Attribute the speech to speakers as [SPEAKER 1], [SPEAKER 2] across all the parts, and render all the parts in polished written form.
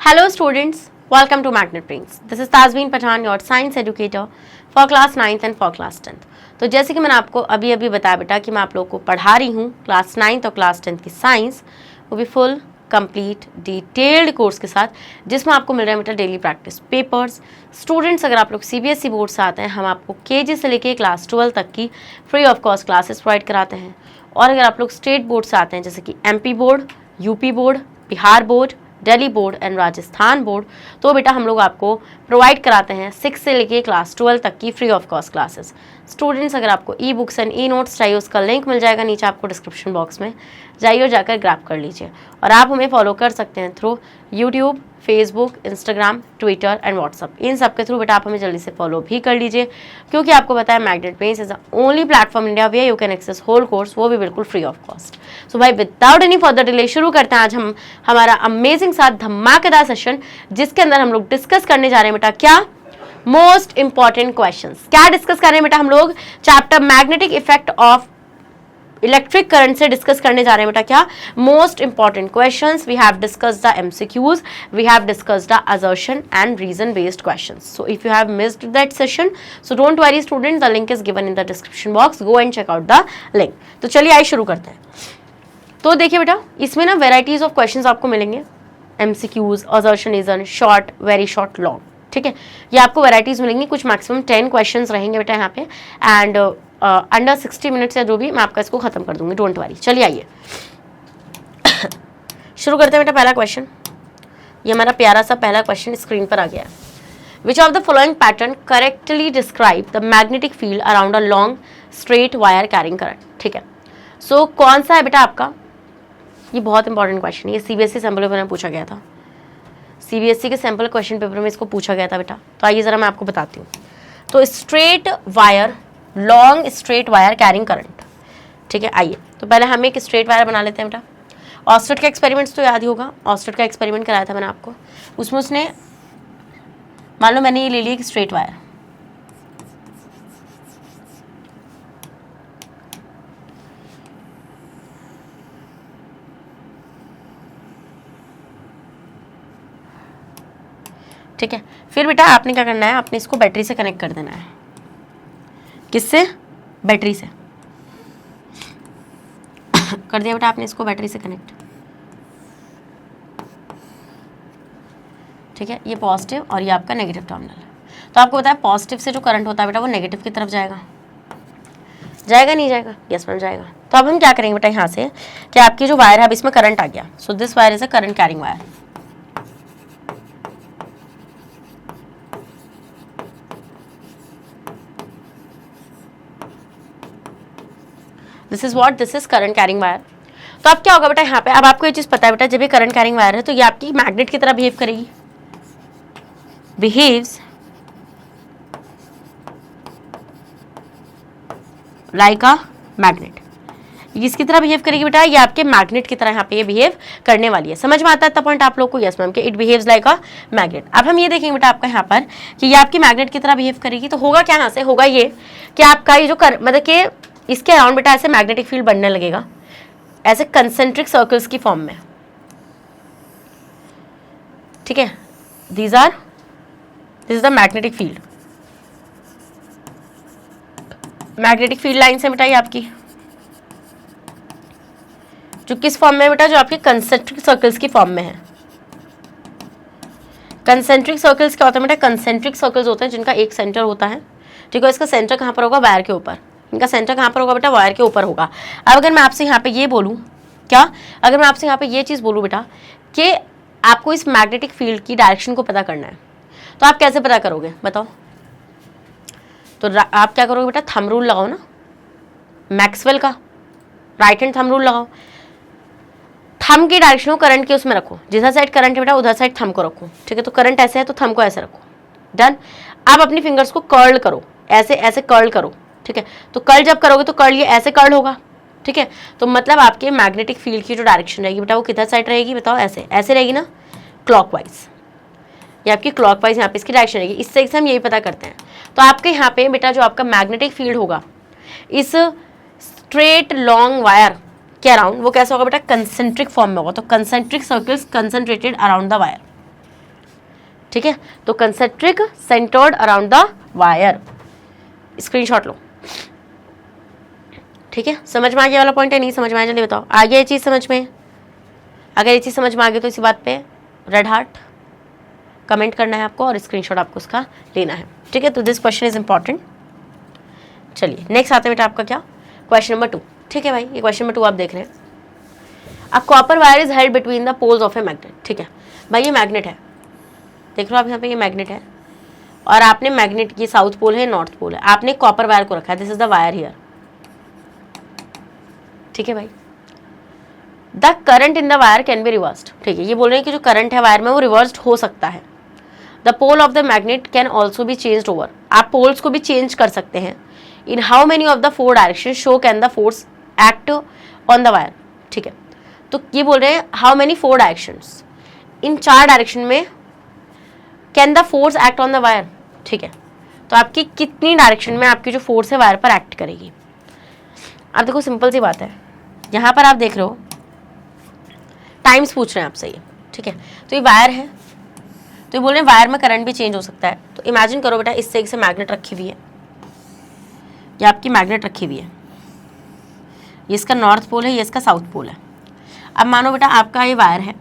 [SPEAKER 1] Hello students, welcome to Magnet Brains. This is Tazveen Pathan, your science educator for class 9th and for class 10th. तो जैसे कि मैंने आपको अभी अभी बताया बेटा कि मैं आप लोगों को पढ़ा रही हूँ क्लास 9th और क्लास 10th की साइंस, वो भी फुल कंप्लीट डिटेल्ड कोर्स के साथ, जिसमें आपको मिल रहा है बेटा डेली प्रैक्टिस पेपर्स। स्टूडेंट्स अगर आप लोग सीबीएसई बोर्ड से आते हैं, हम आपको केजी से लेके क्लास 12 तक की free of cost classes provide कराते हैं। और अगर आप लोग स्टेट बोर्ड से आते हैं, जैसे कि MP board, UP board, Bihar board, Delhi board and Rajasthan board, तो बेटा हम लोग आपको प्रोवाइड कराते हैं 6 से लेके क्लास 12 तक की free of cost classes. Students अगर आपको e books and e notes चाहिए, उसका लिंक मिल जाएगा नीचे आपको डिस्क्रिप्शन बॉक्स में, जाइए और जाकर ग्रैब कर लीजिए। और आप हमें फॉलो कर सकते हैं through YouTube, Facebook, Instagram, Twitter and WhatsApp. इन सब के थ्रू बेटा आप हमें जल्दी से फॉलो भी कर लीजिए, क्योंकि आपको पता है magnet brains is the only platform India where you can access whole course, वो भी बिल्कुल फ्री ऑफ कॉस्ट। सो भाई विदाउट एनी फर्दर डिले शुरू करते हैं आज हम हमारा अमेजिंग साथ धमाकेदार सेशन, जिसके अंदर हम लोग डिस्कस करने जा रहे हैं बेटा क्या मोस्ट इंपॉर्टेंट क्वेश्चंस। क्या डिस्कस कर रहे हैं बेटा हम लोग? Chapter magnetic effect of electric current से डिस्कस करने जा रहे हैं बेटा क्या most important questions. We have discussed the MCQs, we have discussed the assertion and reason based questions. So if you have missed that session, so don't worry student, the link is given in the description box, go and check out the link. तो चलिए आइए शुरू करते हैं। तो देखिए बेटा, इसमें ना वेराइटीज ऑफ क्वेश्चंस आपको मिलेंगे, MCQs, assertion, reason, short, very short, long, ठीक है। ये आपको वेराइटीज मिलेंगी, कुछ मैक्सिमम 10 क्वेश्चंस रहेंगे बेटा यहाँ पे, एंड अंडर 60 मिनट्स या जो भी मैं आपका इसको खत्म कर दूंगी, डोंट वरी। चलिए आइए शुरू करते हैं बेटा। पहला क्वेश्चन, ये हमारा प्यारा सा पहला क्वेश्चन स्क्रीन पर आ गया है। विच of the following pattern correctly describe the magnetic field around a long straight wire carrying current, ठीक है। सो कौन सा है बेटा आपका, ये बहुत इंपॉर्टेंट क्वेश्चन है, ये सीबीएसई सैम्पल पेपर में पूछा गया था, सीबीएसई के सैम्पल क्वेश्चन पेपर में इसको पूछा गया था बेटा। तो आइए जरा मैं आपको बताती हूँ। तो straight wire, long straight wire carrying current, ठीक है। आइए तो पहले हम एक स्ट्रेट वायर बना लेते हैं बेटा। ऑस्टेड का एक्सपेरिमेंट्स तो याद ही होगा, ऑस्टेड का एक्सपेरिमेंट कराया था मैंने आपको। उसमें उसने, मान लो मैंने ये ले ली एक स्ट्रेट वायर, ठीक है। फिर बेटा आपने क्या करना है, आपने इसको बैटरी से कनेक्ट कर देना है। किससे? बैटरी से कर दिया बेटा आपने इसको बैटरी से कनेक्ट, ठीक है। ये पॉजिटिव और ये आपका नेगेटिव टर्मिनल है। तो आपको पता है पॉजिटिव से जो करंट होता है बेटा वो नेगेटिव की तरफ जाएगा, जाएगा नहीं जाएगा? यस मैम जाएगा। तो अब हम क्या करेंगे बेटा यहाँ से कि आपकी जो वायर है, अब इसमें करंट आ गया, so this wire is a current carrying wire. This is what, this is current carrying wire. तो अब क्या होगा बेटा यहाँ पे, अब आपको ये चीज पता है बेटा, जब ये करंट कैरिंग वायर है तो ये आपकी मैग्नेट की तरह बिहेव करेगी, बिहेव्स लाइक अ मैग्नेट। इसकी तरह बिहेव करेगी बेटा, ये आपके मैग्नेट की तरह यहाँ पे ये बिहेव करने वाली है। समझ में आता है इतना पॉइंट आप लोग को? यस मैम, कि it behaves like a magnet. अब हम ये देखेंगे बेटा आपका यहाँ पर कि ये आपकी मैग्नेट की तरह बिहेव करेगी, तो होगा क्या यहाँ से, होगा ये कि आपका ये जो मतलब कि इसके अराउंड बेटा ऐसे मैग्नेटिक फील्ड बनने लगेगा, ऐसे कंसेंट्रिक सर्कल्स की फॉर्म में, ठीक है। This is the magnetic field, magnetic field line से बेटा ये आपकी जो किस फॉर्म में बेटा, जो आपके कंसेंट्रिक सर्कल्स की फॉर्म में है। कंसेंट्रिक सर्कल्स क्या होता है बेटा? कंसेंट्रिक सर्कल्स होते हैं जिनका एक सेंटर होता है, ठीक है। इसका सेंटर कहाँ पर होगा? वायर के ऊपर। इनका सेंटर कहाँ पर होगा बेटा? वायर के ऊपर होगा। अब अगर मैं आपसे यहाँ पे ये बोलूँ, क्या, अगर मैं आपसे यहाँ पे ये चीज़ बोलूँ बेटा कि आपको इस मैग्नेटिक फील्ड की डायरेक्शन को पता करना है, तो आप कैसे पता करोगे बताओ? तो आप क्या करोगे बेटा? थंब रूल लगाओ ना, मैक्सवेल का राइट हैंड थंब रूल लगाओ। थंब की डायरेक्शन को करंट के उसमें रखो, जिधर साइड करंट है बेटा उधर साइड थंब को रखो, ठीक है। तो करंट ऐसे है तो थंब को ऐसे रखो, डन। आप अपनी फिंगर्स को कर्ल करो, ऐसे ऐसे कर्ल करो, ठीक है। तो कर्ल जब करोगे तो कर्ल ये ऐसे कर्ल होगा, ठीक है। तो मतलब आपके मैग्नेटिक फील्ड की जो डायरेक्शन रहेगी बेटा वो किधर साइड रहेगी बताओ? ऐसे ऐसे रहेगी ना, क्लॉकवाइज। ये आपकी क्लॉकवाइज यहाँ पे इसकी डायरेक्शन रहेगी। इससे हम यही पता करते हैं। तो आपके यहाँ पे बेटा जो आपका मैग्नेटिक फील्ड होगा इस स्ट्रेट लॉन्ग वायर के अराउंड, वो कैसा होगा बेटा? कंसेंट्रिक फॉर्म में होगा। तो concentric circles concentrated around the wire, ठीक है, तो concentric centred around the wire, screenshot लो। ठीक है, समझ में आ गया वाला पॉइंट है, नहीं समझ में आया जल्दी बताओ, आ गया ये चीज़ समझ में? अगर ये चीज़ समझ में आ गई तो इसी बात पे रेड हार्ट कमेंट करना है आपको और स्क्रीनशॉट आपको उसका लेना है। ठीक है, तो दिस क्वेश्चन इज इंपॉर्टेंट। चलिए नेक्स्ट आते हैं बेटा आपका क्या, क्वेश्चन नंबर 2। ठीक है भाई, ये क्वेश्चन नंबर 2 आप देख रहे हैं। A copper wire is held between the poles of a magnet. ठीक है भाई, ये मैग्नेट है, देख लो आप यहाँ पे, ये मैग्नेट है और आपने मैग्नेट की साउथ पोल है, नॉर्थ पोल है, आपने कॉपर वायर को रखा है, this is the wire here. ठीक है भाई, the current in the wire can be reversed. ठीक है, ये बोल रहे हैं कि जो करंट है वायर में वो रिवर्स्ड हो सकता है। The pole of the magnet can also be changed over, आप पोल्स को भी चेंज कर सकते हैं। In how many of the 4 direction show can the force act on the wire. ठीक है, तो ये बोल रहे हैं हाउ मेनी 4 डायरेक्शंस, इन 4 डायरेक्शन में can the force act on the wire. ठीक है, तो आपकी कितनी डायरेक्शन में आपकी जो फोर्स है वायर पर एक्ट करेगी। अब देखो सिंपल सी बात है, यहाँ पर आप देख रहे हो टाइम्स पूछ रहे हैं आपसे ये। ठीक है, तो ये वायर है, तो ये बोल रहे हैं वायर में करंट भी चेंज हो सकता है। तो इमेजिन करो बेटा, इससे एक से मैग्नेट रखी हुई है, ये आपकी मैग्नेट रखी हुई है, ये इसका नॉर्थ पोल है, ये इसका साउथ पोल है। अब मानो बेटा आपका ये वायर है,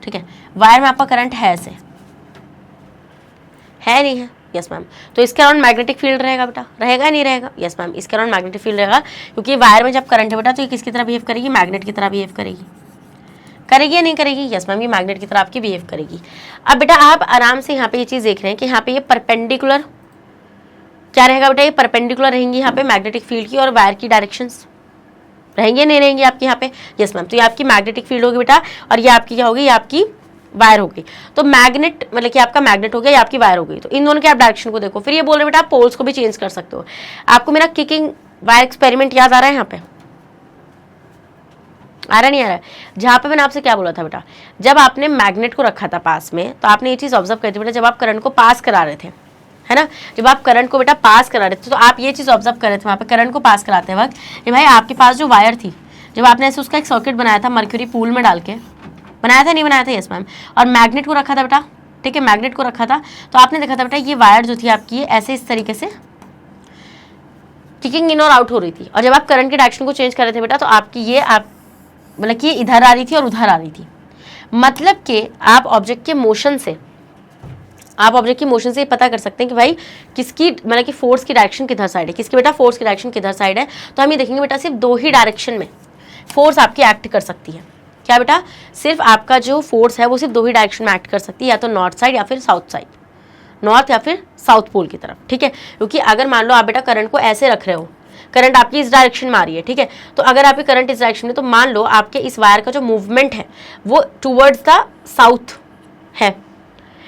[SPEAKER 1] ठीक है, वायर में आपका करंट है, ऐसे है नहीं है, यस मैम, तो इसके अराउंड मैग्नेटिक फील्ड रहेगा बेटा, रहेगा नहीं रहेगा, यस मैम, इसके अराउंड मैग्नेटिक फील्ड रहेगा, क्योंकि वायर में जब करंट है बेटा तो ये किसकी तरह बिहेव करेगी, मैग्नेट की तरह बिहेव करेगी, करेगी या नहीं करेगी, यस मैम, ये मैग्नेट की तरह आपकी बिहेव करेगी। अब बेटा आप आराम से यहाँ पे ये चीज़ देख रहे हैं कि यहाँ पे ये परपेंडिकुलर क्या रहेगा बेटा, ये परपेंडिकुलर रहेंगी यहाँ पे मैग्नेटिक फील्ड की, और वायर की डायरेक्शंस रहेंगे नहीं रहेंगी आपके यहाँ पे, यस मैम, तो ये आपकी मैग्नेटिक फील्ड होगी बेटा, और ये आपकी क्या होगी, ये आपकी वायर होगी। तो मैग्नेट मतलब कि आपका मैग्नेट हो गया, ये आपकी वायर हो गई। तो इन दोनों के आप डायरेक्शन को देखो, फिर ये बोल रहे बेटा आप पोल्स को भी चेंज कर सकते हो। आपको मेरा किकिंग वायर एक्सपेरिमेंट याद आ रहा है, यहाँ पे आ रहा नहीं आ रहा है, जहाँ पे मैंने आपसे क्या बोला था बेटा, जब आपने मैग्नेट को रखा था पास में, तो आपने ये चीज़ ऑब्जर्व करी थी बेटा, जब आप करंट को पास करा रहे थे, है ना, जब आप करंट को बेटा पास करा रहे थे, तो आप ये चीज़ ऑब्जर्व कर रहे थे वहाँ पे करंट को पास कराते वक्त, ये भाई आपके पास जो वायर थी, जब आपने ऐसे उसका एक सर्किट बनाया था मर्क्यूरी पूल में डाल के, बनाया था नहीं बनाया था, यस मैम, और मैग्नेट को रखा था बेटा, ठीक है, मैग्नेट को रखा था, तो आपने देखा था बेटा ये वायर जो थी आपकी ऐसे इस तरीके से किकिंग इन और आउट हो रही थी, और जब आप करंट के डायरेक्शन को चेंज कर रहे थे बेटा, तो आपकी ये आप मतलब कि ये इधर आ रही थी और उधर आ रही थी। मतलब कि आप ऑब्जेक्ट के मोशन से ये पता कर सकते हैं कि भाई किसकी मतलब कि फोर्स की डायरेक्शन किधर साइड है, किसकी बेटा फोर्स की डायरेक्शन किधर साइड है। तो हम ये देखेंगे बेटा सिर्फ 2 ही डायरेक्शन में फोर्स आपकी एक्ट कर सकती है। क्या बेटा, सिर्फ आपका जो फोर्स है वो सिर्फ 2 ही डायरेक्शन में एक्ट कर सकती है, या तो नॉर्थ साइड या फिर साउथ साइड, नॉर्थ या फिर साउथ पोल की तरफ। ठीक है, क्योंकि अगर मान लो आप बेटा करंट को ऐसे रख रहे हो, करंट आपकी इस डायरेक्शन में आ रही है, ठीक है, तो अगर आपकी करंट इस डायरेक्शन में, तो मान लो आपके इस वायर का जो मूवमेंट है वो टूवर्ड्स द साउथ है।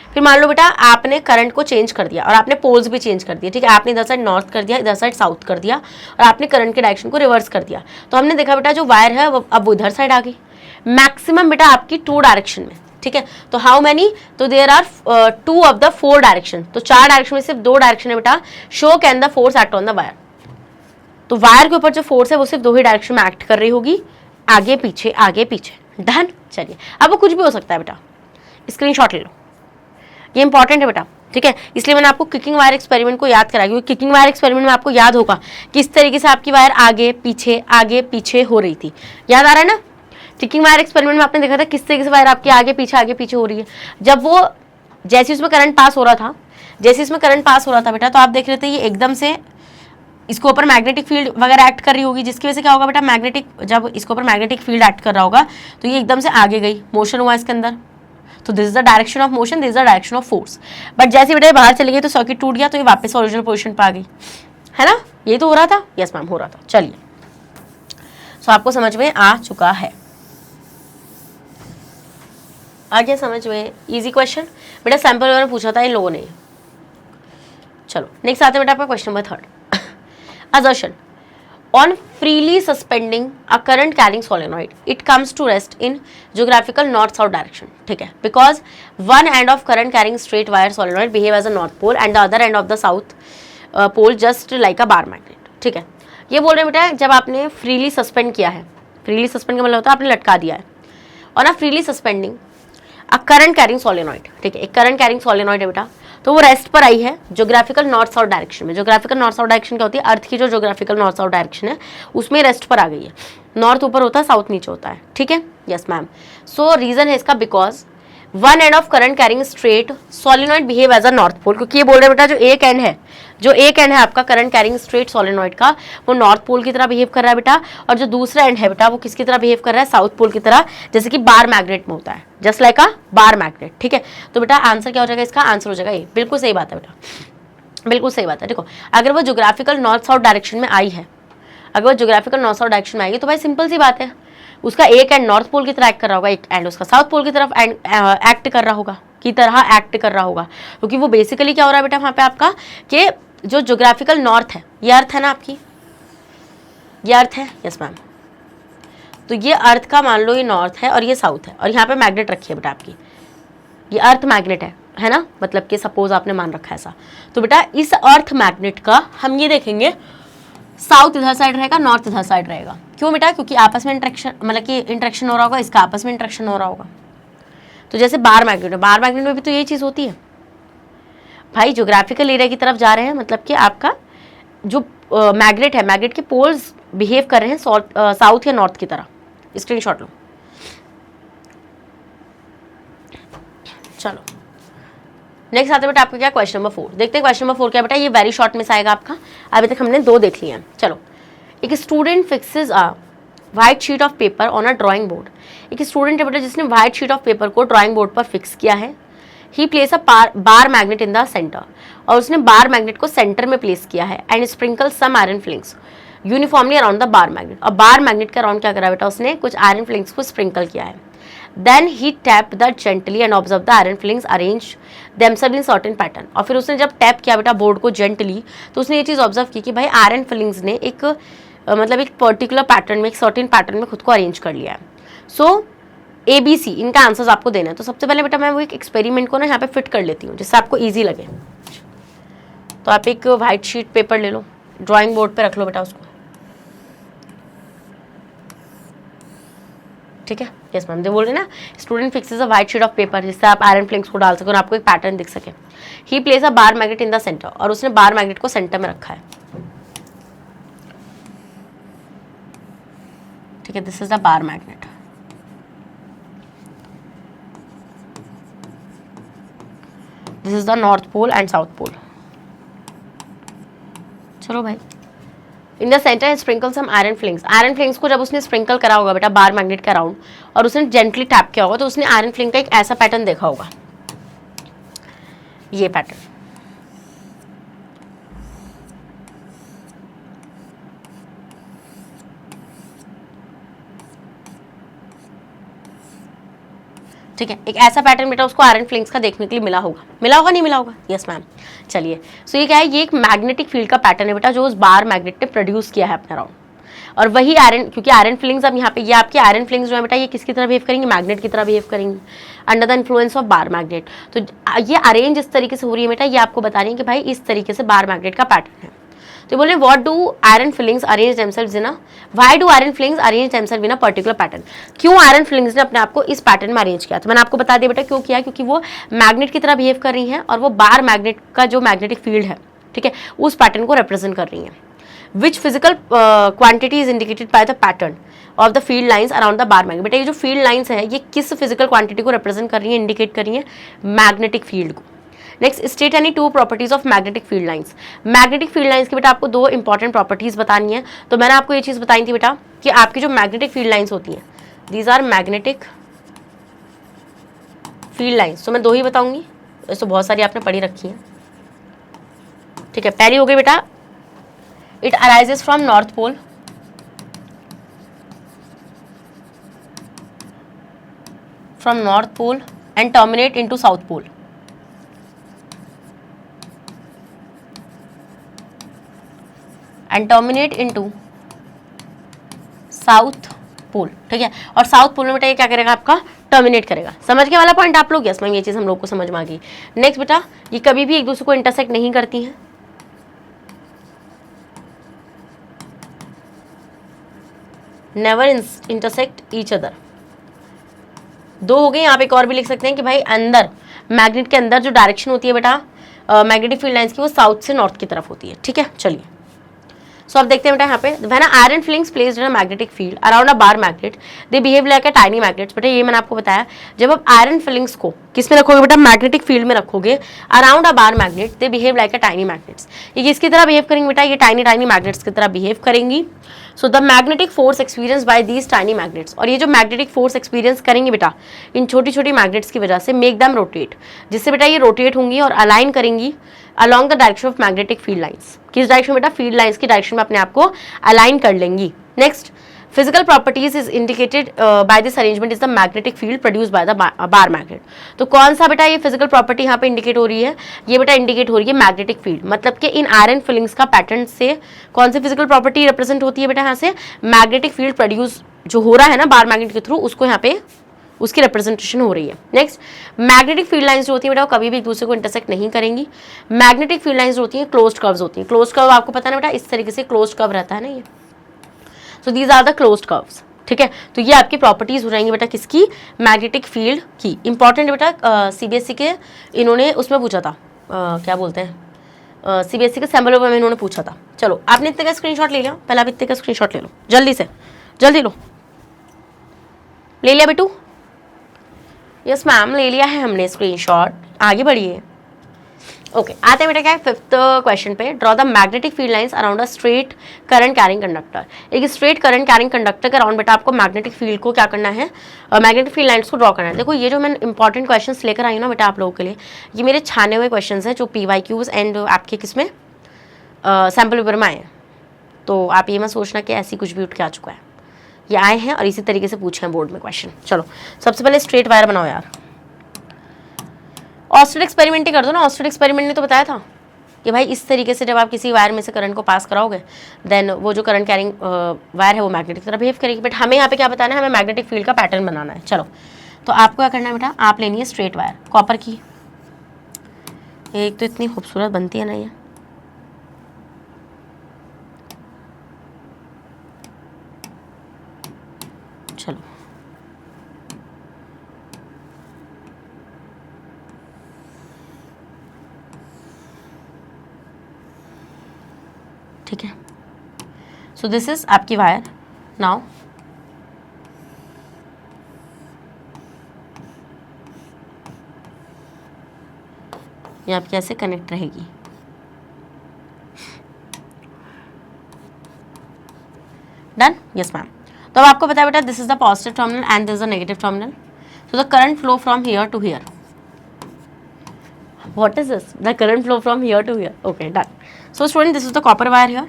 [SPEAKER 1] फिर मान लो बेटा आपने करंट को चेंज कर दिया और आपने पोल्स भी चेंज कर दिए, ठीक है, आपने इधर साइड नॉर्थ कर दिया, इधर साइड साउथ कर दिया, और आपने करंट के डायरेक्शन को रिवर्स कर दिया। तो हमने देखा बेटा जो वायर है वो अब इधर साइड आ गई, मैक्सिमम बेटा आपकी 2 डायरेक्शन में। ठीक है, तो हाउ मैनी, तो there are 2 of the 4 direction, तो 4 डायरेक्शन में सिर्फ 2 डायरेक्शन है बेटा, so can the force act on the wire. तो वायर के ऊपर जो फोर्स है वो सिर्फ 2 ही डायरेक्शन में एक्ट कर रही होगी, आगे पीछे आगे पीछे, डन। चलिए, अब वो कुछ भी हो सकता है बेटा, स्क्रीनशॉट ले लो, ये इंपॉर्टेंट है बेटा, ठीक है, इसलिए मैंने आपको किकिंग वायर एक्सपेरिमेंट को याद कराया, क्योंकि किकिंग वायर एक्सपेरिमेंट में आपको याद होगा किस तरीके से आपकी वायर आगे पीछे हो रही थी, याद आ रहा है ना। किकिंग वायर एक्सपेरिमेंट में आपने देखा था किस तरीके से वायर आपकी आगे पीछे हो रही है। जब वो जैसे उसमें करंट पास हो रहा था, बेटा, तो आप देख रहे थे ये एकदम से इसके ऊपर मैग्नेटिक फील्ड वगैरह एक्ट कर रही होगी, जिसकी वजह से क्या होगा बेटा, जब इसके ऊपर मैग्नेटिक फील्ड एक्ट कर रहा होगा तो ये एकदम से आगे गई, मोशन हुआ इसके अंदर, तो this is the direction of motion, this is the direction of force. But जैसे बेटा बाहर चली गई तो सर्किट टूट गया, तो ये वापस ओरिजिनल पोजीशन पर आ गई, है ना, ये तो हो रहा था, यस मैम हो रहा था। चलिए, सो आपको समझ में आ चुका है, आ गया समझ में, इजी क्वेश्चन बेटा, सैंपल मैंने पूछा था इन लोगों ने। चलो नेक्स्ट आते हैं बेटा आपका question number 3, assertion on freely suspending a current carrying solenoid it comes to rest in geographical north south direction, ठीक है, because one end of current carrying straight wire solenoid behave as a north pole and the other end of the south pole just like a bar magnet, ठीक है। ये बोल रहे हैं बेटा जब आपने फ्रीली सस्पेंड किया है, फ्रीली सस्पेंड का मतलब होता है आपने लटका दिया है, और ना फ्रीली सस्पेंडिंग अ करंट कैरिंग सोलेनॉइड, ठीक है, एक करंट कैरिंग सोलेनॉइड है बेटा, तो वो रेस्ट पर आई है ज्योग्राफिकल नॉर्थ साउथ डायरेक्शन में। ज्योग्राफिकल नॉर्थ साउथ डायरेक्शन क्या होती है, अर्थ की जो ज्योग्राफिकल नॉर्थ साउथ डायरेक्शन है उसमें रेस्ट पर आ गई है, नॉर्थ ऊपर होता है साउथ नीचे होता है, ठीक है, यस मैम। सो रीजन है इसका because one end of current carrying straight solenoid behave as a north pole, क्योंकि ये बोल रहे बेटा जो एक एंड है आपका करंट कैरिंग स्ट्रेट सोलेनॉइड का, वो नॉर्थ पोल की तरह बिहेव कर रहा है बेटा, और जो दूसरा एंड है बेटा वो किसकी तरह बिहेव कर रहा है, साउथ पोल की तरह, जैसे कि बार मैग्नेट में होता है, जस्ट लाइक अ बार मैग्नेट, ठीक है। तो बेटा आंसर क्या हो जाएगा, इसका आंसर हो जाएगा ये, बिल्कुल सही बात है बेटा, बिल्कुल सही बात है। देखो अगर वो ज्योग्राफिकल नॉर्थ साउथ डायरेक्शन में आई है, अगर वो ज्योग्राफिकल नॉर्थ साउथ डायरेक्शन में आएगी तो भाई सिंपल सी बात है, उसका एक एंड नॉर्थ पोल की तरह एक्ट कर रहा होगा, एक एंड उसका साउथ पोल की तरफ एक्ट कर रहा होगा, क्योंकि वो बेसिकली क्या हो रहा है बेटा वहाँ पे आपका कि जो ज्योग्राफिकल नॉर्थ है, ये अर्थ है ना आपकी, ये अर्थ है, यस मैम, तो ये अर्थ का मान लो ये नॉर्थ है और ये साउथ है, और यहाँ पे मैग्नेट रखी है बेटा आपकी, ये अर्थ मैग्नेट है ना, मतलब कि सपोज आपने मान रखा है ऐसा, तो बेटा इस अर्थ मैग्नेट का हम ये देखेंगे साउथ इधर साइड रहेगा, नॉर्थ इधर साइड रहेगा, क्यों बेटा, क्योंकि आपस में इंटरेक्शन, मतलब कि इंटरेक्शन हो रहा होगा, इसका आपस में इंटरेक्शन हो रहा होगा। तो जैसे बार मैग्नेट है, बार मैग्नेट में भी तो यही चीज़ होती है भाई, ज्योग्राफिकल एरिया की तरफ जा रहे हैं, मतलब कि आपका जो मैग्नेट है, मैग्नेट के पोल्स बिहेव कर रहे हैं साउथ या नॉर्थ की तरह, स्क्रीनशॉट लो। चलो नेक्स्ट आते बेटा आपका क्या, क्वेश्चन नंबर 4 देखते हैं। क्वेश्चन नंबर 4 क्या बेटा, ये वेरी शॉर्ट में से आएगा आपका, अभी तक हमने 2 देख लिए हैं। चलो, एक student fixes a white sheet of paper on a drawing board, एक स्टूडेंट है बेटा जिसने व्हाइट शीट ऑफ पेपर को ड्राइंग बोर्ड पर फिक्स किया है। He place a bar magnet in the centre, और उसने बार मैग्नेट को सेंटर में प्लेस किया है, and sprinkle some iron filings uniformly around the bar magnet, और बार मैग्नेट के अराउंड क्या करा बेटा, उसने कुछ आयरन फ्लिंग्स को स्प्रिंकल किया है। Then he tap the gently and observe the iron filings arrange themselves in certain pattern, और फिर उसने जब टैप किया बेटा बोर्ड को जेंटली, तो उसने ये चीज़ ऑब्जर्व की कि भाई आयरन फ्लिंग्स ने एक मतलब एक पर्टिकुलर पैटर्न में, एक सर्टेन पैटर्न में खुद को अरेंज कर लिया है। सो ABC इनका आंसर्स आपको देना है। तो सबसे पहले बेटा मैं वो एक एक्सपेरिमेंट को ना यहाँ पे फिट कर लेती हूँ जिससे आपको ईजी लगे। तो आप एक वाइट शीट पेपर ले लो, ड्राइंग बोर्ड पे रख लो बेटा उसको, ठीक है, यस मैम, जो बोल रहे ना student fixes a white sheet of paper, जिससे आप आयरन फ्लिंग्स को डाल सके और आपको एक पैटर्न दिख सके। He place a bar magnet in the centre, और उसने बार मैग्नेट को सेंटर में रखा है, ठीक है, this is the bar magnet. This is the north pole and south pole. चलो भाई, in the centre sprinkle some iron filings, iron filings को जब उसने स्प्रिंकल करा होगा बेटा बार मैग्नेट के अराउंड, और उसने जेंटली टैप किया होगा, तो उसने आयरन फ्लिंग का एक ऐसा पैटर्न देखा होगा, ये पैटर्न, ठीक है, एक ऐसा पैटर्न बेटा उसको आयरन फ्लिंग्स का देखने के लिए मिला होगा, नहीं मिला होगा, यस मैम। चलिए, सो ये क्या है, ये एक मैग्नेटिक फील्ड का पैटर्न है बेटा जो उस बार मैग्नेट ने प्रोड्यूस किया है अपने अराउंड, और वही आयरन, क्योंकि आयरन फ्लिंग्स अब यहाँ पे ये आपके आयरन फ्लिंग्स जो है बेटा ये किसकी तरह बिहेव करेंगे, मैग्नेट की तरह बिहेव करेंगे under the influence of bar magnet. तो ये अरेंज इस तरीके से हो रही है बेटा, ये आपको बता रही है कि भाई इस तरीके से बार मैग्नेट का पैटर्न है। तो बोले what do iron filings arrange themselves in a, why do iron filings arrange themselves in a particular pattern, क्यों आयरन फिलिंग्स ने अपने आप को इस पैटर्न में अरेंज किया। तो मैंने आपको बता दिया बेटा क्यों किया, क्योंकि वो मैग्नेट की तरह बिहेव कर रही हैं और वो बार मैग्नेट का जो मैग्नेटिक फील्ड है, ठीक है, उस पैटर्न को रिप्रेजेंट कर रही हैं। Which physical quantity is indicated by the pattern of the field lines around the bar magnet, बेटा ये जो फील्ड लाइंस है ये किस फिजिकल क्वांटिटी को रिप्रेजेंट कर रही है, इंडिकेट कर रही है, मैग्नेटिक फील्ड को। Next, state any 2 properties of magnetic field lines, magnetic field lines की बेटा आपको 2 इंपॉर्टेंट प्रॉपर्टीज बतानी है। तो मैंने आपको ये चीज बताई थी बेटा कि आपकी जो मैग्नेटिक फील्ड लाइंस होती हैं, these are magnetic field lines. तो मैं 2 ही बताऊंगी, तो बहुत सारी आपने पढ़ी रखी है, ठीक है। पहली हो गई बेटा, it arises from north pole, and terminate into south pole, and terminate into south pole, ठीक है। और साउथ पोल में बेटा ये क्या करेगा, आपका टर्मिनेट करेगा। समझ के वाला पॉइंट आप लोग, यस मैम, ये चीज हम लोग को समझ में आ गई। नेक्स्ट बेटा, ये कभी भी एक दूसरे को इंटरसेक्ट नहीं करती हैं, नेवर इंटरसेक्ट ईच अदर, दो हो गए। यहाँ पे एक और भी लिख सकते हैं कि भाई अंदर मैग्नेट के अंदर जो डायरेक्शन होती है बेटा मैग्नेटिक फील्ड लाइंस की, वो साउथ से नॉर्थ की तरफ होती है। ठीक है, चलिए सो अब देखते हैं बेटा यहाँ पे when iron filings placed in a magnetic field around a bar magnet they behave like a tiny magnets. बेटा ये मैंने आपको बताया, जब आप आयरन फिलिंग्स को किस में रखोगे बेटा, मैग्नेटिक फील्ड में रखोगे around a bar magnet, they behave like a tiny magnets. ये किसकी तरह बिहेव करेंगे बेटा, ये टाइनी टाइनी मैग्नेट्स की तरह बिहेव करेंगी। So the magnetic force experience by these tiny magnets, और ये जो मैग्नेटिक फोर्स एक्सपीरियंस करेंगे बेटा इन छोटी छोटी मैग्नेट्स की वजह से, मेक दम रोटेट, जिससे बेटा ये रोटेट होंगी और अलाइन करेंगी along the direction of magnetic field lines. किस डायरेक्शन बेटा, फील्ड लाइंस की डायरेक्शन में अपने आप को अलाइन कर लेंगी। Next, physical properties is indicated by this arrangement is the magnetic field produce by the bar magnet. तो कौन सा बेटा ये फिजिकल प्रॉपर्टी यहाँ पे इंडिकेट हो रही है, ये बेटा इंडिकेट हो रही है मैग्नेटिक फील्ड। मतलब कि इन आयरन फिलिंग्स का पैटर्न से कौन सी फिजिकल प्रॉपर्टी रिप्रेजेंट होती है बेटा, यहाँ से मैग्नेटिक फील्ड प्रोड्यूस जो हो रहा है ना बार मैग्नेट के थ्रू, उसको यहाँ पे उसकी रिप्रेजेंटेशन हो रही है। नेक्स्ट, मैग्नेटिक फील्ड लाइंस जो होती है बेटा वो कभी भी एक दूसरे को इंटरसेक्ट नहीं करेंगी। मैग्नेटिक फील्ड लाइंस जो होती है क्लोज्ड कर्व्स होती हैं। क्लोज्ड कर्व आपको पता है ना बेटा, इस तरीके से क्लोज्ड कर्व रहता है ना ये, so these are the closed curves. ठीक है, तो ये आपकी प्रॉपर्टीज हो जाएंगी बेटा किसकी, मैग्नेटिक फील्ड की। इंपॉर्टेंट बेटा सीबीएसई के इन्होंने उसमें पूछा था, क्या बोलते हैं सीबीएसई के सैम्पल पेपर में इन्होंने पूछा था। चलो आपने इतने का स्क्रीनशॉट ले लिया, पहले आप इतने का स्क्रीनशॉट ले लो जल्दी से, जल्दी लो, ले लिया बेटू? यस मैम ले लिया है हमने स्क्रीनशॉट, आगे बढ़िए। ओके आते हैं बेटा क्या है फिफ्थ क्वेश्चन पे, draw the magnetic field lines around a straight current carrying conductor. एक स्ट्रेट करंट कैरिंग कंडक्टर के अराउंड बेटा आपको मैग्नेटिक फील्ड को क्या करना है, मैग्नेटिक फील्ड लाइंस को ड्रॉ करना है। देखो ये जो मैं इंपॉर्टेंट क्वेश्चंस लेकर आई हूँ ना बेटा आप लोगों के लिए, ये मेरे छाने हुए क्वेश्चंस हैं जो PYQs एंड आपके किसमें सैम्पल पेपर में आए हैं। तो आप ये मत सोचना कि ऐसी कुछ भी उठ के आ चुका है, ये आए हैं और इसी तरीके से पूछे हैं बोर्ड में क्वेश्चन। चलो सबसे पहले स्ट्रेट वायर बनाओ यार, ऑस्टेड एक्सपेरिमेंट ही कर दो ना। ऑस्टेड एक्सपेरिमेंट ने तो बताया था कि भाई इस तरीके से जब आप किसी वायर में से करंट को पास कराओगे देन वो जो करंट कैरिंग वायर है वो मैग्नेटिक तरह बिहेव करेगी। बट हमें यहाँ पे क्या बताना है, हमें मैग्नेटिक फील्ड का पैटर्न बनाना है। चलो तो आपको क्या करना है बेटा, आप लेनी है स्ट्रेट वायर कॉपर की, एक तो इतनी खूबसूरत बनती है ना ये, चलो ठीक है। सो दिस इज आपकी वायर। नाउ ये आपकी ऐसे कनेक्ट रहेगी। डन? Yes ma'am. तो अब आपको पता है बेटा this is the positive terminal and this is the negative terminal, so the current flow from here to here. What is this? The current flow from here to here. Okay, done. So student, this is the copper wire here.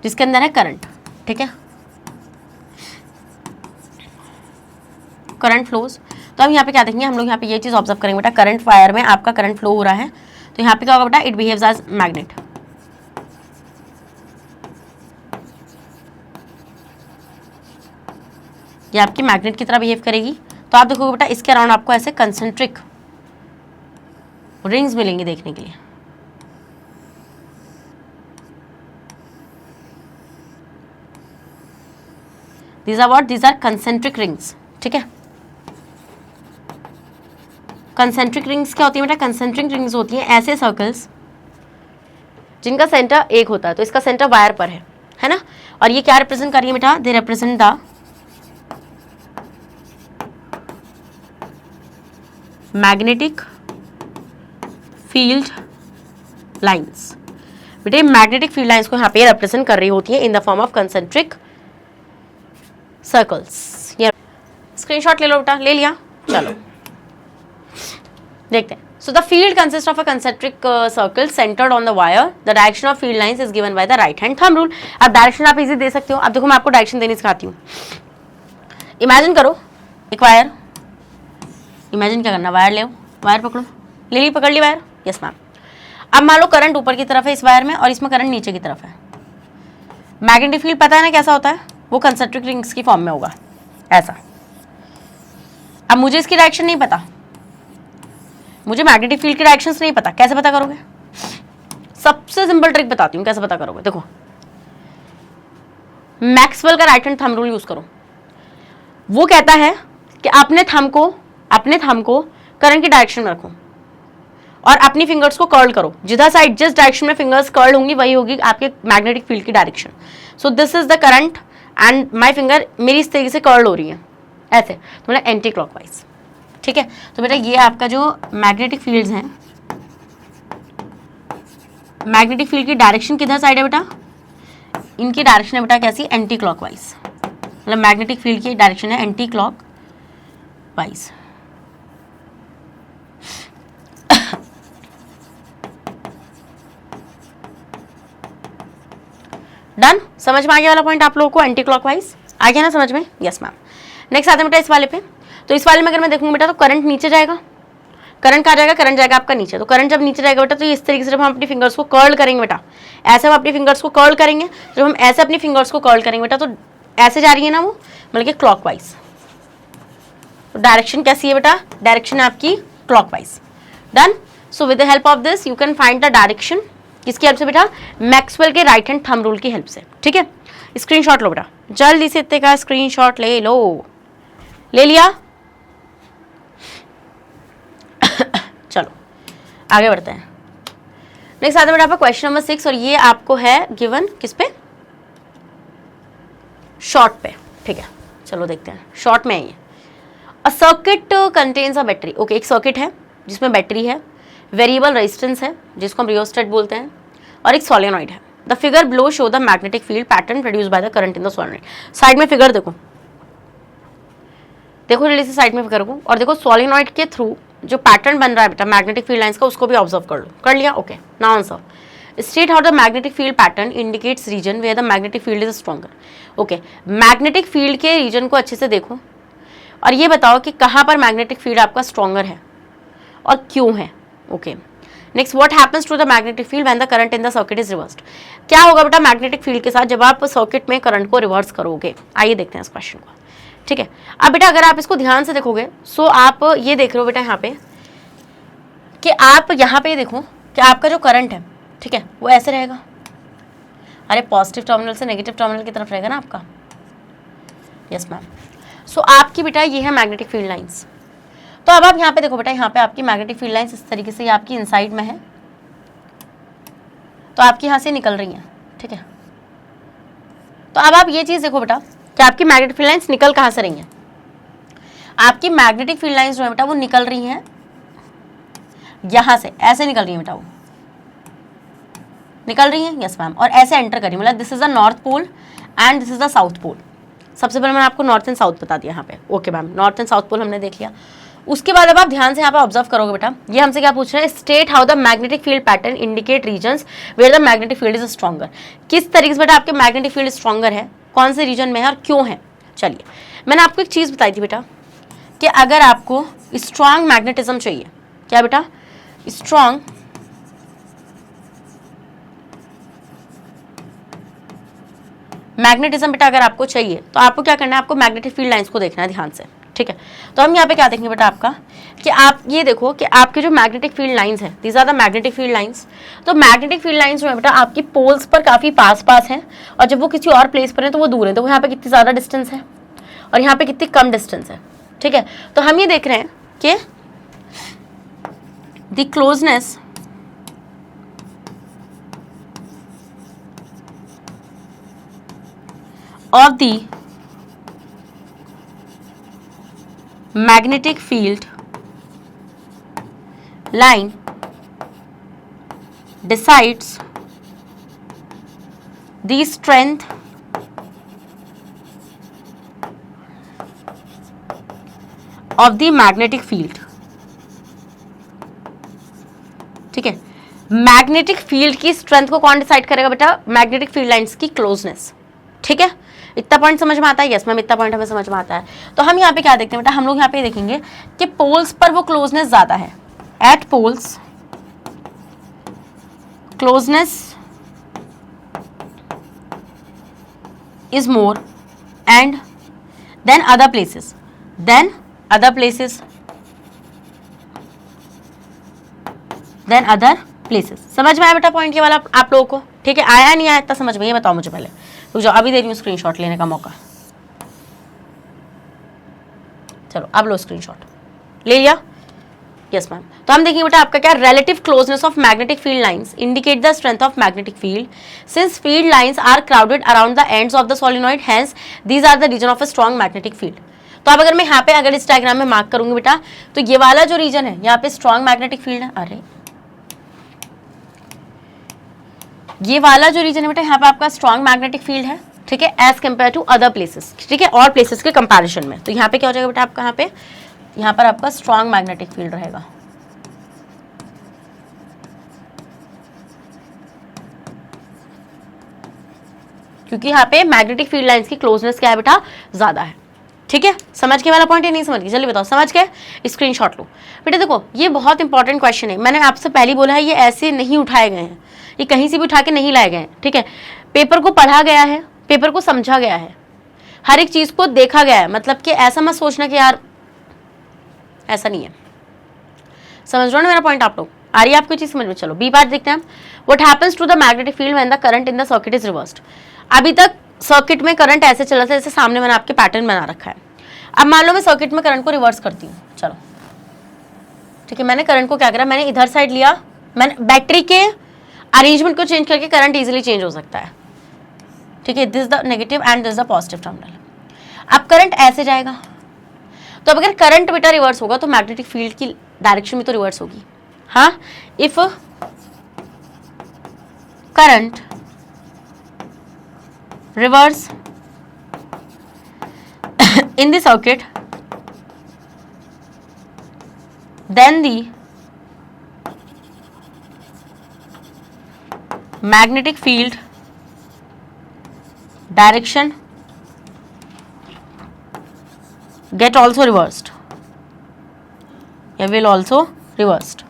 [SPEAKER 1] जिसके अंदर है current, ठीक है, current flows. तो हम यहाँ पे क्या देखेंगे, हम लोग यहाँ पे ये चीज ऑब्जर्व करेंगे बेटा, करंट वायर में आपका करंट फ्लो हो रहा है, तो यहाँ पे क्या होगा बेटा, इट बिहेव्स एज मैग्नेट। ये आपकी मैग्नेट की तरह बिहेव करेगी। तो आप देखोगे बेटा इसके अराउंड आपको ऐसे कंसेंट्रिक रिंग्स मिलेंगी देखने के लिए। These are what? These are concentric rings, ठीक है। कंसेंट्रिक रिंग्स क्या होती है बेटा, कंसेंट्रिक रिंग्स होती हैं ऐसे सर्कल्स जिनका सेंटर एक होता है। तो इसका सेंटर वायर पर है ना, और ये क्या रिप्रेजेंट कर रही है बेटा, they represent the magnetic field lines. बेटे मैग्नेटिक फील्ड लाइंस को यहाँ पे रिप्रेजेंट कर रही होती है in the form of concentric circles. ये स्क्रीनशॉट ले लो बेटा, ले लिया? चलो देखते हैं। So the field consist of a concentric circle centred on the wire, the direction of field lines is given by the right hand thumb rule. अब direction आप इजी दे सकते हो। अब देखो मैं आपको डायरेक्शन देनी सिखाती हूँ। इमेजिन करो एक वायर, इमेजिन क्या करना, वायर ले, वायर पकड़ो, ले ली, पकड़ ली वायर, यस मैम। अब मान लो करंट ऊपर की तरफ है इस वायर में और इसमें करंट नीचे की तरफ है। मैग्नेटिक फील्ड पता है ना कैसा होता है, वो कंसेंट्रिक रिंग्स की फॉर्म में होगा ऐसा। अब मुझे इसकी डायरेक्शन नहीं पता, मुझे मैग्नेटिक फील्ड की डायरेक्शंस नहीं पता, कैसे पता करोगे? सबसे सिंपल ट्रिक बताती हूँ कैसे पता करोगे। देखो मैक्सवेल का right hand thumb rule use करो। वो कहता है कि अपने थंब को करंट की डायरेक्शन में रखो और अपनी फिंगर्स को कर्ल करो। जिस डायरेक्शन में फिंगर्स कर्ल होंगी वही होगी आपके मैग्नेटिक फील्ड की direction. So this is the current and my finger मेरी इस तरीके से कर्ल हो रही है ऐसे, तो मतलब एंटी क्लॉकवाइज। ठीक है, तो बेटा ये आपका जो मैग्नेटिक फील्ड्स हैं, मैग्नेटिक फील्ड की डायरेक्शन किधर साइड है बेटा, इनकी डायरेक्शन है बेटा कैसी, एंटी क्लॉकवाइज। मतलब मैग्नेटिक फील्ड की डायरेक्शन है एंटी क्लॉकवाइज। डन, समझ में आ गया वाला पॉइंट आप लोगों को, एंटी क्लॉकवाइज आ गया ना समझ में? Yes ma'am. नेक्स्ट आते हैं बेटा इस वाले पे। तो इस वाले में अगर मैं देखूंगा बेटा तो करंट नीचे जाएगा, करंट कहाँ जाएगा, करंट जाएगा आपका नीचे। तो करंट जब नीचे जाएगा बेटा तो इस तरीके से जब हम अपनी फिंगर्स को कर्ल करेंगे बेटा, ऐसे हम अपनी फिंगर्स को कर्ल करेंगे, जब हम ऐसे अपनी फिंगर्स को कर्ल करेंगे बेटा तो ऐसे जा रही है ना वो, मतलब कि क्लॉकवाइज। तो डायरेक्शन कैसी है बेटा, डायरेक्शन है आपकी clockwise. Done. So with the help of this you can find the direction, किसकी हेल्प से बेटा, मैक्सवेल के राइट हैंड थंब रूल की हेल्प से। ठीक है, स्क्रीनशॉट लो बेटा, जल्दी से इतने का स्क्रीनशॉट ले लो। ले लिया? चलो आगे बढ़ते हैं। नेक्स्ट आता है बेटा आपका क्वेश्चन नंबर 6 और ये आपको है गिवन किस पे, शॉर्ट पे। ठीक है, चलो देखते हैं, शॉर्ट में है ये। A circuit contains a battery. Okay, एक सर्किट है जिसमें बैटरी है, वेरिएबल रेजिस्टेंस है जिसको हम रियोस्टेट बोलते हैं, और एक सोलेनॉइड है। The figure below show the magnetic field pattern produce by the current in the solenoid. Side में फिगर देखो, देखो जल्दी से साइड में फिगर को, और देखो सोलेनॉइड के थ्रू जो पैटर्न बन रहा है बेटा मैग्नेटिक फील्ड लाइंस का, उसको भी ऑब्जर्व कर लो। कर लिया? Okay, now answer. State how the magnetic field pattern indicates region where the magnetic field is stronger. Okay, magnetic field के रीजन को अच्छे से देखो और ये बताओ कि कहाँ पर मैग्नेटिक फील्ड आपका स्ट्रॉन्गर है और क्यों है। Okay, next, what happens to the magnetic field when the current in the circuit is reversed. क्या होगा बेटा मैग्नेटिक फील्ड के साथ जब आप सर्किट में करंट को रिवर्स करोगे। आइए देखते हैं इस क्वेश्चन को। ठीक है, अब बेटा अगर आप इसको ध्यान से देखोगे, सो आप ये देख रहे हो बेटा यहाँ पे कि आप यहाँ पे देखो कि आपका जो करंट है, ठीक है, वो ऐसे रहेगा। अरे पॉजिटिव टर्मिनल से नेगेटिव टर्मिनल की तरफ रहेगा ना आपका। Yes ma'am. सो आपकी बेटा ये है मैग्नेटिक फील्ड लाइंस। तो अब आप यहाँ पे देखो बेटा, यहाँ पे आपकी मैग्नेटिक फील्ड लाइंस इस तरीके से आपकी इनसाइड में है, तो आपकी यहाँ से निकल रही हैं। ठीक है, तो अब आप ये चीज़ देखो बेटा कि आपकी मैग्नेटिक फील्ड लाइंस निकल कहाँ से रही हैं। आपकी मैग्नेटिक फील्ड लाइंस जो है बेटा वो निकल रही हैं यहाँ से, ऐसे निकल रही है बेटा, वो निकल रही है। यस मैम, और ऐसे एंटर करी, मतलब this is the north pole and this is the south pole. सबसे पहले मैंने आपको नॉर्थ एंड साउथ बता दिया यहाँ पे। Okay ma'am, north and south pole हमने देख लिया। उसके बाद अब आप ध्यान से यहाँ पे ऑब्जर्व करोगे बेटा, ये हमसे क्या पूछ रहा है, state how the magnetic field pattern indicate regions where the magnetic field is stronger. किस तरीके से बेटा आपके मैग्नेटिक फील्ड स्ट्रॉन्गर है, कौन से रीजन में है और क्यों है। चलिए, मैंने आपको एक चीज़ बताई थी बेटा कि अगर आपको स्ट्रॉन्ग मैग्नेटिज्म चाहिए, क्या बेटा, स्ट्रॉन्ग मैग्नेटिज्म बेटा अगर आपको चाहिए तो आपको क्या करना है, आपको मैग्नेटिक फील्ड लाइंस को देखना है ध्यान से। ठीक है, तो हम यहाँ पे क्या देखेंगे बेटा आपका कि आप ये देखो कि आपके जो मैग्नेटिक फील्ड लाइंस हैं, these are the magnetic field lines. तो मैग्नेटिक फील्ड लाइंस जो है बेटा आपकी पोल्स पर काफ़ी पास हैं, और जब वो किसी और प्लेस पर है तो वो दूर है। तो यहाँ पे कितनी ज़्यादा डिस्टेंस है और यहाँ पे कितनी कम डिस्टेंस है। ठीक है, तो हम ये देख रहे हैं कि the closeness of the magnetic field line decides the strength of the magnetic field। ठीक है, मैग्नेटिक फील्ड की स्ट्रेंथ को कौन डिसाइड करेगा बेटा, मैग्नेटिक फील्ड लाइंस की क्लोजनेस। ठीक है, इतना पॉइंट समझ में आता है। यस मैम, इतना पॉइंट हमें समझ में आता है। तो हम यहाँ पे क्या देखते हैं बेटा, हम लोग यहाँ पे देखेंगे कि पोल्स पर वो क्लोजनेस ज्यादा है। At poles closeness is more and then other places, then other places. समझ में आया बेटा पॉइंट ये वाला आप लोगों को? ठीक है, आया नहीं आया इतना समझ में, ये बताओ मुझे पहले। रुक जाओ, अभी दे रही हूँ स्क्रीनशॉट लेने का मौका। चलो अब लो स्क्रीनशॉट, ले लिया? Yes ma'am. तो हम देखेंगे बेटा आपका क्या, relative closeness of magnetic field lines indicate the strength of magnetic field since field lines are crowded around the ends of the solenoid, hence these are the region of a strong magnetic field. तो अब अगर मैं यहाँ पे अगर इस diagram में mark करूंगी बेटा, तो ये वाला जो रीजन है यहाँ पे स्ट्रॉन्ग मैग्नेटिक फील्ड है। अरे ये वाला जो रीजन है बेटा यहाँ पे आपका स्ट्रॉन्ग मैग्नेटिक फील्ड है, ठीक है, as compare to other places, ठीक है, और प्लेसेस के कंपैरिजन में। तो यहाँ पे क्या हो जाएगा बेटा आपका, यहाँ पर आपका स्ट्रॉन्ग मैग्नेटिक फील्ड रहेगा। क्योंकि यहाँ पे मैग्नेटिक फील्ड लाइंस की क्लोजनेस क्या है बेटा, ज्यादा है। ठीक है, समझ के वाला पॉइंट है, नहीं समझ गए? जल्दी बताओ, समझ के स्क्रीनशॉट लो बेटा। देखो ये बहुत इंपॉर्टेंट क्वेश्चन है, मैंने आपसे पहले बोला है ये ऐसे नहीं उठाए गए हैं, ये कहीं से भी उठा के नहीं लाए गए हैं, ठीक है। पेपर को पढ़ा गया है, पेपर को समझा गया है, हर एक चीज को देखा गया है। मतलब कि ऐसा मत सोचना कि यार ऐसा नहीं है। समझ रहे हो ना मेरा पॉइंट आप लोग? आ रही है आपको चीज समझ में? चलो बी पार्ट देखते हैं हम। What happens to the magnetic field when the current in the circuit is reversed. अभी तक सर्किट में करंट ऐसे चला था जैसे सामने मैंने आपके पैटर्न बना रखा है। अब मान लो मैं सर्किट में करंट को रिवर्स करती हूँ, चलो ठीक है, मैंने करंट को क्या करा, मैंने इधर साइड लिया, मैंने बैटरी के अरेंजमेंट को चेंज करके करंट इजीली चेंज हो सकता है, ठीक है। This the negative and this the positive terminal. अब करंट ऐसे जाएगा, तो अब अगर करंट बेटा रिवर्स होगा तो मैग्नेटिक फील्ड की डायरेक्शन भी तो रिवर्स होगी। हाँ, if current reverse in the circuit, then the magnetic field direction get also reversed, will also reversed.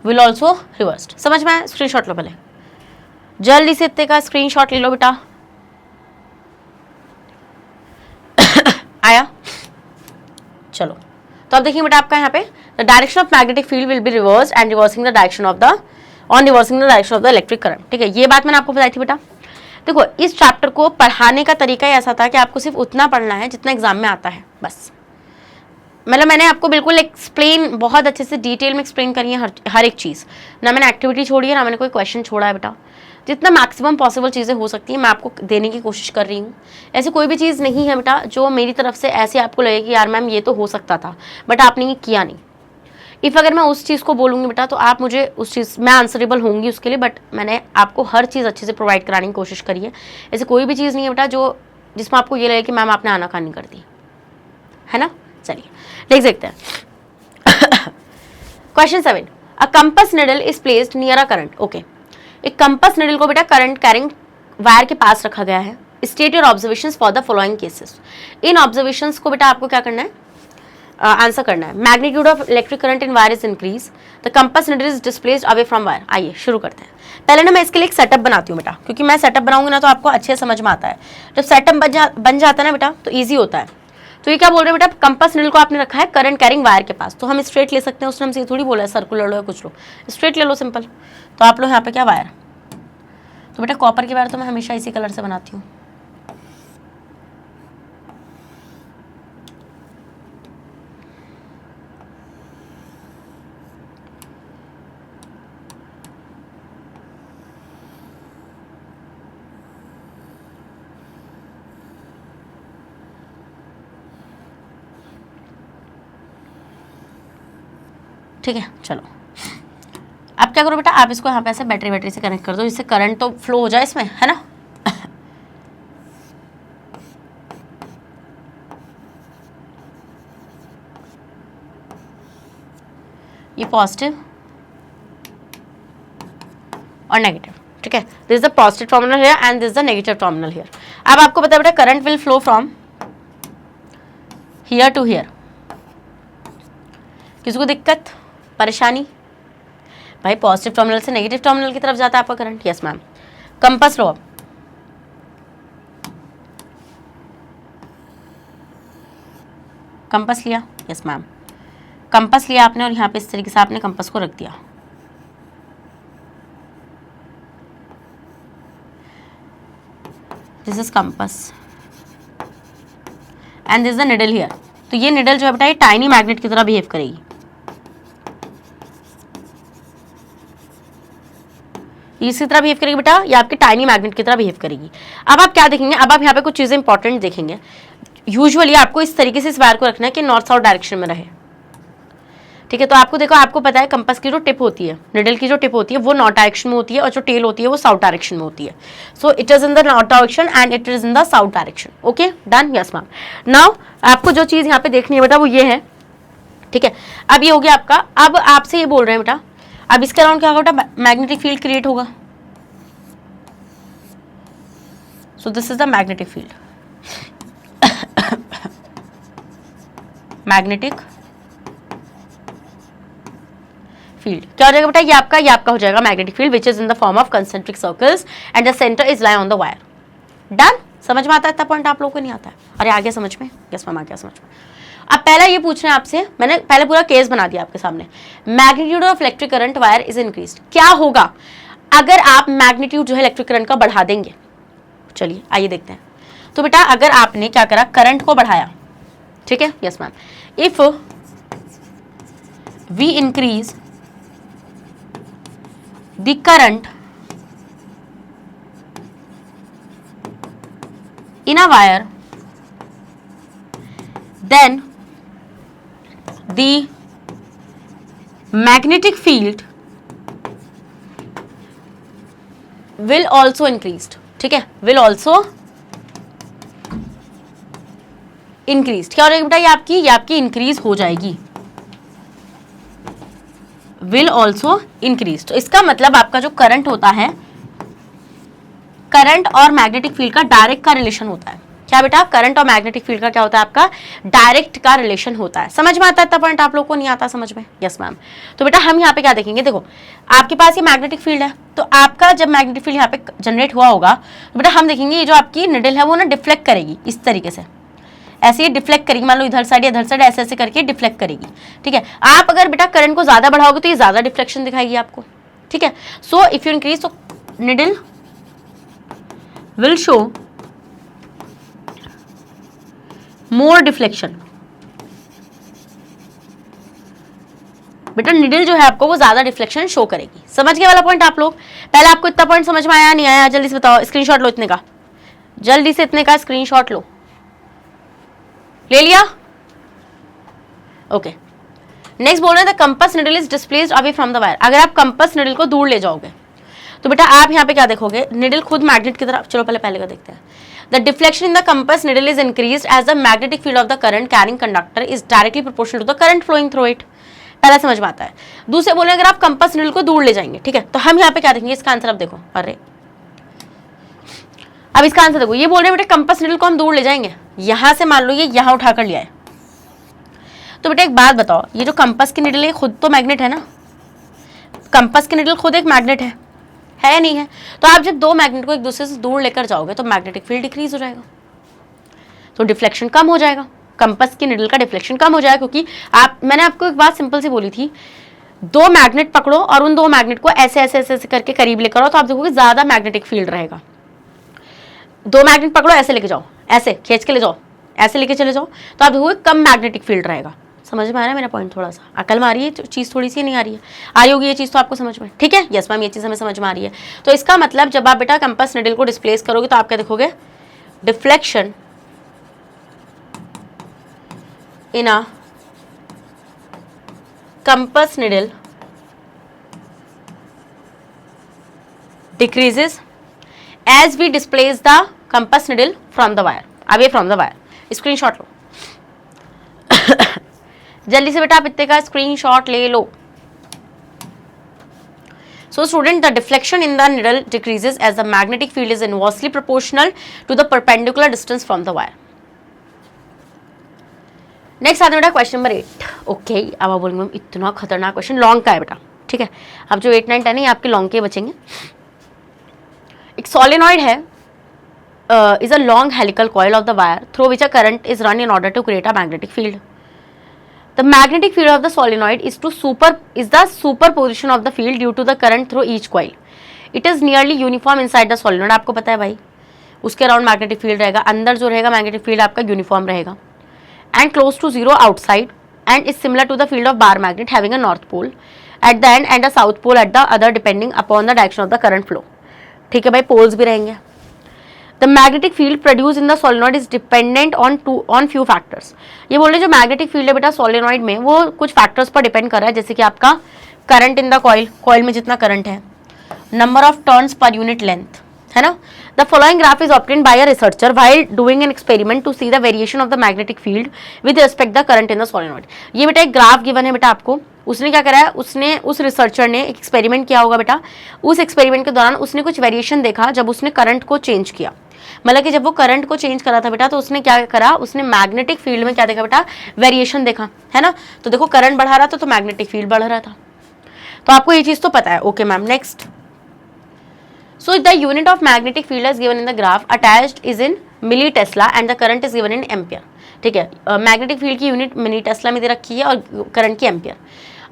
[SPEAKER 1] Will also reversed. समझ में आया? स्क्रीनशॉट लो पहले, जल्दी से इतने का स्क्रीनशॉट ले लो बेटा। आया? चलो तो अब देखिए बेटा आपका यहाँ पे the direction of magnetic field will be reversed and reversing the direction of the reversing the direction of the electric current. ठीक है, ये बात मैंने आपको बताई थी बेटा। देखो इस चैप्टर को पढ़ाने का तरीका ही ऐसा था कि आपको सिर्फ उतना पढ़ना है जितना एग्जाम में आता है, बस। मतलब मैंने आपको बिल्कुल एक्सप्लेन बहुत अच्छे से डिटेल में एक्सप्लेन करी है हर एक चीज़, ना मैंने एक्टिविटी छोड़ी है ना मैंने कोई क्वेश्चन छोड़ा है बेटा। जितना मैक्सिमम पॉसिबल चीज़ें हो सकती हैं मैं आपको देने की कोशिश कर रही हूँ। ऐसी कोई भी चीज़ नहीं है बेटा जो मेरी तरफ से ऐसे आपको लगे कि यार मैम ये तो हो सकता था बट आपने ये किया नहीं। इफ़ अगर मैं उस चीज़ को बोलूँगी बेटा तो आप मुझे उस चीज़ मैं आंसरेबल होंगी उसके लिए, बट मैंने आपको हर चीज़ अच्छे से प्रोवाइड कराने की कोशिश करी है। ऐसी कोई भी चीज़ नहीं है बेटा जो जिसमें आपको ये लगे कि मैम आपने आनाकानी कर दी, है ना। चलिए देख सकते हैं। Question 7, a compass needle is placed near a current. Okay, एक कंपास निडल को बेटा करंट कैरिंग वायर के पास रखा गया है। State your observations for the following cases. In observations को बेटा आपको क्या करना है, आंसर करना है। Magnitude of electric current in wire is increase, the compass needle is displaced away from wire. आइए शुरू करते हैं। पहले ना मैं इसके लिए एक सेटअप बनाती हूँ बेटा, क्योंकि मैं सेटअप बनाऊंगी ना तो आपको अच्छे समझ में आता है। जब सेटअप बन जाता है ना बेटा तो ईजी होता है। तो ये क्या बोल रहे हैं बेटा, कंपास निडल को आपने रखा है करंट कैरिंग वायर के पास, तो हम स्ट्रेट ले सकते हैं। उसने हमसे थोड़ी बोला है सर्कुलर लो या कुछ लो, स्ट्रेट ले लो सिंपल। तो आप लोग यहाँ पे क्या वायर, तो बेटा कॉपर की वायर तो मैं हमेशा इसी कलर से बनाती हूँ। ठीक है, चलो अब क्या करो बेटा, आप इसको यहाँ पे ऐसे बैटरी से कनेक्ट कर दो, जिससे करंट तो फ्लो हो जाए इसमें, है ना। ये पॉजिटिव और नेगेटिव, ठीक है। This is the positive terminal here and this is the negative terminal here. अब आपको पता है बेटा current will flow from here to here. किसको दिक्कत परेशानी, भाई पॉजिटिव टर्मिनल से नेगेटिव टर्मिनल की तरफ जाता है आपका करंट। यस मैम, कंपास लो। अब कंपास लिया, यस मैम, कंपास लिया आपने और यहाँ पे इस तरीके से आपने कंपास को रख दिया, this is compass and this is the needle here. तो ये निडल जो है बेटा ये टाइनी मैग्नेट की तरह बिहेव करेगी, इसी तरह बिहेव करेगी बेटा, ये आपके टाइनी मैग्नेट की तरह बिहेव करेगी। अब आप क्या देखेंगे, अब आप यहाँ पे कुछ चीजें इंपॉर्टेंट देखेंगे। यूजुअली आपको इस तरीके से इस वायर को रखना है कि नॉर्थ साउथ डायरेक्शन में रहे, ठीक है। तो आपको देखो, आपको पता है कंपास की जो टिप होती है, निडल की जो टिप होती है वो नॉर्थ डायरेक्शन में होती है और जो टेल होती है वो साउथ डायरेक्शन में होती है। So it is in the north direction and it is in the south direction. Okay done, yes ma'am. Now आपको जो चीज यहाँ पे देखनी है बेटा वो ये है, ठीक है। अब ये हो गया आपका। अब आपसे ये बोल रहे हैं बेटा, अब इसके अराउंड क्या होगा बेटा, मैग्नेटिक फील्ड क्रिएट होगा। सो this is the magnetic field, magnetic field क्या हो जाएगा बेटा, ये आपका हो जाएगा magnetic field which is in the form of concentric circles and the centre is lie on the wire. Done, समझ में आता है? इतना पॉइंट आप लोगों को नहीं आता है? अरे आगे समझ में? यस मैम आ गया समझ में। अब पहला ये पूछ रहे हैं आपसे, मैंने पहले पूरा केस बना दिया आपके सामने। Magnitude of electric current wire is increased, क्या होगा अगर आप मैग्नीट्यूड जो है इलेक्ट्रिक करंट का बढ़ा देंगे? चलिए आइए देखते हैं। तो बेटा अगर आपने क्या करा, करंट को बढ़ाया, ठीक है, yes ma'am. If we increase the current in a wire, then the magnetic field will also increased, ठीक है, will also increased। क्या हो जाएगी बेटा, ये आपकी इंक्रीज हो जाएगी, will also increased। तो इसका मतलब आपका जो करंट होता है, करंट और मैग्नेटिक फील्ड का डायरेक्ट का रिलेशन होता है। क्या बेटा, करंट और मैग्नेटिक फील्ड का क्या होता है, आपका डायरेक्ट का रिलेशन होता है। समझ में आता है? इतना पॉइंट आप लोग को नहीं आता समझ में? Yes ma'am. तो बेटा हम यहाँ पे क्या देखेंगे, देखो आपके पास ये मैग्नेटिक फील्ड है, तो आपका जब मैग्नेटिक फील्ड यहाँ पे जनरेट हुआ होगा तो बेटा हम देखेंगे ये जो आपकी निडल है वो ना डिफ्लेक्ट करेगी इस तरीके से, ऐसे ही डिफ्लेक्ट करेगी। मान लो इधर साइड या इधर साइड ऐसे ऐसे करके डिफ्लेक्ट करेगी, ठीक है। आप अगर बेटा करंट को ज्यादा बढ़ाओगे तो ये ज्यादा डिफ्लेक्शन दिखाएगी आपको, ठीक है। सो इफ यू इंक्रीज, तो needle will show more deflection। बेटा निडल जो है आपको वो ज्यादा डिफ्लेक्शन शो करेगी। समझ गए वाला पॉइंट आप लोग? पहले आपको इतना पॉइंट समझ में आया नहीं आया? जल्दी से बताओ, स्क्रीनशॉट लो इतने का, जल्दी से इतने का स्क्रीनशॉट लो। ले लिया? ओके। नेक्स्ट बोल रहे हैं the compass needle is displaced away from the wire. अगर आप कंपास निडल को दूर ले जाओगे तो बेटा आप यहाँ पे क्या देखोगे, निडल खुद मैग्नेट की तरफ, चलो पहले का देखते हैं। The deflection in the compass needle is increased as the magnetic field of the current carrying conductor is directly proportional to the current flowing through it. पहला समझ में आता है। दूसरे बोले अगर आप कंपास निडल को दूर ले जाएंगे, ठीक है, तो हम यहाँ पे क्या देखेंगे, इसका आंसर अब देखो। अरे अब इसका आंसर देखो, ये बोल रहे हैं बेटा कंपास निडल को हम दूर ले जाएंगे, यहां से मान लो ये यहाँ उठाकर लिया है, तो बेटा एक बात बताओ, ये जो कंपास की निडल है खुद तो मैग्नेट है ना, कंपास की निडल खुद एक मैग्नेट है या नहीं है? तो आप जब दो मैग्नेट को एक दूसरे से दूर लेकर जाओगे तो मैग्नेटिक फील्ड डिक्रीज हो जाएगा, तो डिफ्लेक्शन कम हो जाएगा, कंपास की निडल का डिफ्लेक्शन कम हो जाएगा। क्योंकि मैंने आपको एक बात सिंपल सी बोली थी, दो मैग्नेट पकड़ो और उन दो मैग्नेट को ऐसे ऐसे ऐसे ऐसे करके करीब लेकर आओ तो आप देखोगे ज्यादा मैग्नेटिक फील्ड रहेगा। दो मैग्नेट पकड़ो, ऐसे लेके जाओ, ऐसे खींच के ले जाओ, ऐसे लेके चले जाओ, तो आप देखोगे कम मैग्नेटिक फील्ड रहेगा। समझ में आ रहा है मेरा पॉइंट? थोड़ा सा अकल में आ रही है चीज़, थोड़ी सी नहीं आ रही है? आ रही होगी ये चीज़ तो आपको समझ में, ठीक है? यस मैम, ये चीज़ हमें समझ में आ रही है। तो इसका मतलब जब आप बेटा कंपास निडल को डिस्प्लेस करोगे तो आप क्या देखोगे, deflection in a compass needle decreases as we displace the compass needle from the wire, away from the wire. Screenshot लो जल्दी से बेटा, आप इतने का स्क्रीनशॉट ले लो। So student, the deflection in the needle decreases as the magnetic field is inversely proportional to the perpendicular distance from the wire. Next आता है बेटा क्वेश्चन नंबर 8। ओके, अब आप बोलेंगे इतना खतरनाक क्वेश्चन, लॉन्ग का है बेटा, ठीक है। अब जो 8, 9, 10 है ये आपके लॉन्ग के बचेंगे। एक सोलेनॉइड है, is a long helical coil of the wire through which a current is run in order to create a magnetic field. The magnetic field of the solenoid is the superposition of the field due to the current through each coil. It is nearly uniform inside the solenoid. आपको पता है भाई, उसके around magnetic field रहेगा, अंदर जो रहेगा magnetic field आपका यूनिफॉर्म रहेगा, and close to zero outside, and is similar to the field of bar magnet having a north pole at the end and a south pole at the other depending upon the direction of the current flow. ठीक है भाई, poles भी रहेंगे. The magnetic field produce in the solenoid is dependent on few factors. ये बोल रहे हैं जो मैग्नेटिक फील्ड है बेटा सोलेनॉइड में, वो कुछ फैक्टर्स पर डिपेंड कर रहा है, जैसे कि आपका करंट इन द कॉइल में जितना करंट है, number of turns per unit length, है ना. The following graph is obtained by a researcher while doing an experiment to see the variation of the magnetic field with respect the current in the solenoid. ये बेटा एक graph given है बेटा आपको. उसने क्या करा है, उसने उस रिसर्चर ने एक एक्सपेरिमेंट किया होगा बेटा. उस एक्सपेरिमेंट के दौरान उसने कुछ वेरिएशन देखा जब उसने करंट को चेंज किया. मतलब कि जब वो करंट को चेंज करा था बेटा, तो उसने क्या करा, उसने मैग्नेटिक फील्ड में क्या देखा बेटा, वेरिएशन देखा, है ना. तो देखो करंट बढ़ा रहा था तो मैग्नेटिक फील्ड बढ़ रहा था. तो आपको ये चीज तो पता है. Okay ma'am, next. So the unit of magnetic field as given in the graph attached is in milli tesla and the current is given in ampere. ठीक है, मैग्नेटिक फील्ड की यूनिट मिली टेस्ला में दे रखी है और करंट की ampere.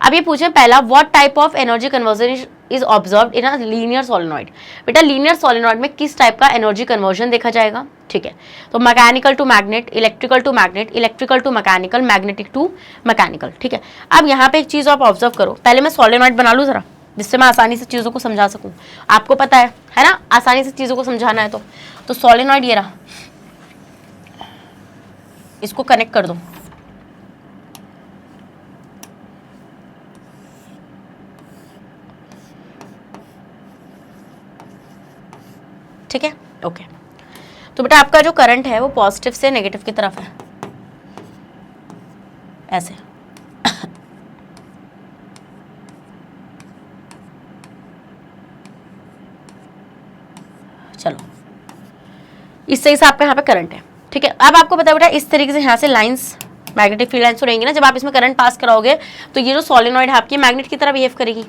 [SPEAKER 1] अब ये पूछे पहला, what type of energy conversion is observed in a linear solenoid. बेटा लीनियर सोलेनॉइड में किस टाइप का एनर्जी कन्वर्जन देखा जाएगा. ठीक है, तो mechanical to magnet, electrical to magnet, electrical to mechanical, magnetic to mechanical. ठीक है, अब यहाँ पे एक चीज़ आप ऑब्जर्व करो. पहले मैं सोलेनॉइड बना लूँ जरा, जिससे मैं आसानी से चीज़ों को समझा सकूं. आपको पता है ना, आसानी से चीज़ों को समझाना है तो सोलेनॉइड ये रहा, इसको कनेक्ट कर दो. ठीक है, ओके. तो बेटा आपका जो करंट है वो पॉजिटिव से नेगेटिव की तरफ है, ऐसे. चलो, इस सही से आपका यहाँ पे करंट है. ठीक है, अब आपको पता है बेटा इस तरीके से यहाँ से लाइंस, मैग्नेटिक फील्ड लाइंस रहेंगी ना. जब आप इसमें करंट पास कराओगे तो ये जो सोलेनॉइड है आपकी मैग्नेट की तरह बिहेव करेगी.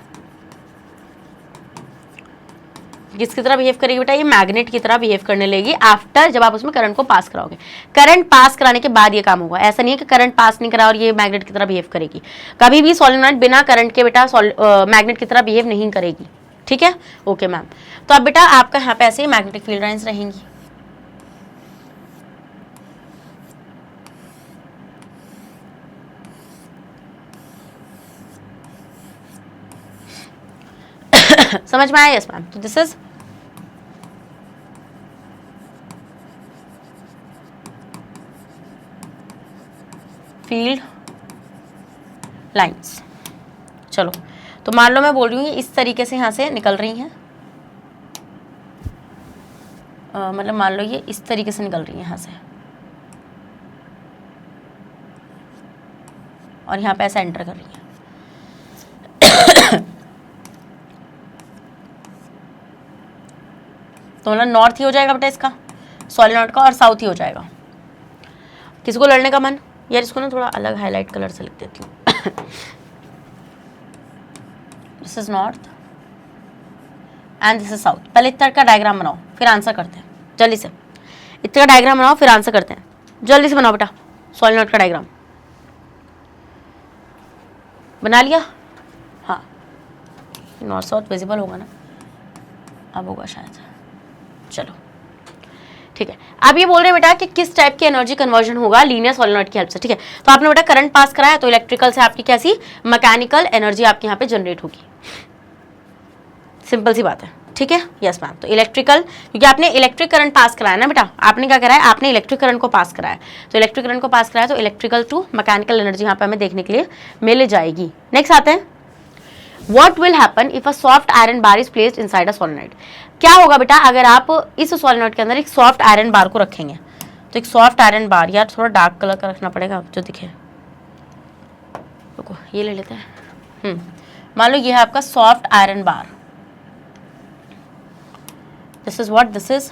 [SPEAKER 1] किसकी तरह बिहेव करेगी बेटा, ये मैग्नेट की तरह बिहेव करने लगेगी आफ्टर, जब आप उसमें करंट को पास कराओगे. करंट पास कराने के बाद ये काम होगा. ऐसा नहीं है कि करंट पास नहीं करा और ये मैग्नेट की तरह बिहेव करेगी. कभी भी सोलेनॉइड बिना करंट के बेटा मैग्नेट की तरह बिहेव नहीं करेगी. ठीक है, ओके मैम. तो अब बेटा आपका यहाँ पे ऐसे ही मैग्नेटिक फील्ड लाइंस रहेंगी. समझ में आया. Yes ma'am. तो दिस इज फील्ड लाइंस. चलो, तो मान लो मैं बोल रही हूँ इस तरीके से यहाँ से निकल रही हैं, मतलब मान लो ये इस तरीके से निकल रही है यहाँ से, और यहाँ पे ऐसा एंटर कर रही है. तो मतलब नॉर्थ ही हो जाएगा बेटा इसका सोलेनॉइड का, और साउथ ही हो जाएगा. किसी को लड़ने का मन, यार इसको ना थोड़ा अलग हाईलाइट कलर से लिख देती हूँ. This is north and this is south. पहले इतना का डायग्राम बनाओ, फिर आंसर करते हैं जल्दी से. इतना का डायग्राम बनाओ, फिर आंसर करते हैं. जल्दी से बनाओ बेटा सोलेनॉइड का डायग्राम. बना लिया. हाँ, नॉर्थ साउथ विजिबल होगा ना, अब होगा शायद. चलो ठीक है. अब ये बोल रहे हैं बेटा कि किस टाइप की एनर्जी कन्वर्जन होगा लीनियर सोलेनॉइड की हेल्प से. ठीक है, तो आपने बेटा करंट पास कराया तो इलेक्ट्रिकल से आपकी कैसी मैकेनिकल एनर्जी आपके यहाँ पे जनरेट होगी. सिंपल सी बात है. ठीक है, यस मैम. तो इलेक्ट्रिकल, क्योंकि आपने इलेक्ट्रिक करंट पास कराया ना बेटा, आपने क्या कराया, आपने इलेक्ट्रिक करंट को पास कराया. तो इलेक्ट्रिक करंट को पास कराया तो इलेक्ट्रिकल टू मैकेनिकल एनर्जी यहाँ पे हमें देखने के लिए मिल जाएगी. नेक्स्ट आते हैं, What will happen if a soft iron bar is placed inside a solenoid? क्या होगा बेटा अगर आप इस सोलेनॉइड के अंदर एक सॉफ्ट आयरन बार को रखेंगे. तो एक सॉफ्ट आयरन बार, यार थोड़ा डार्क कलर का रखना पड़ेगा जो दिखे. रुको, ये ले लेते हैं. मान लो ये है आपका soft iron bar. This is what this is.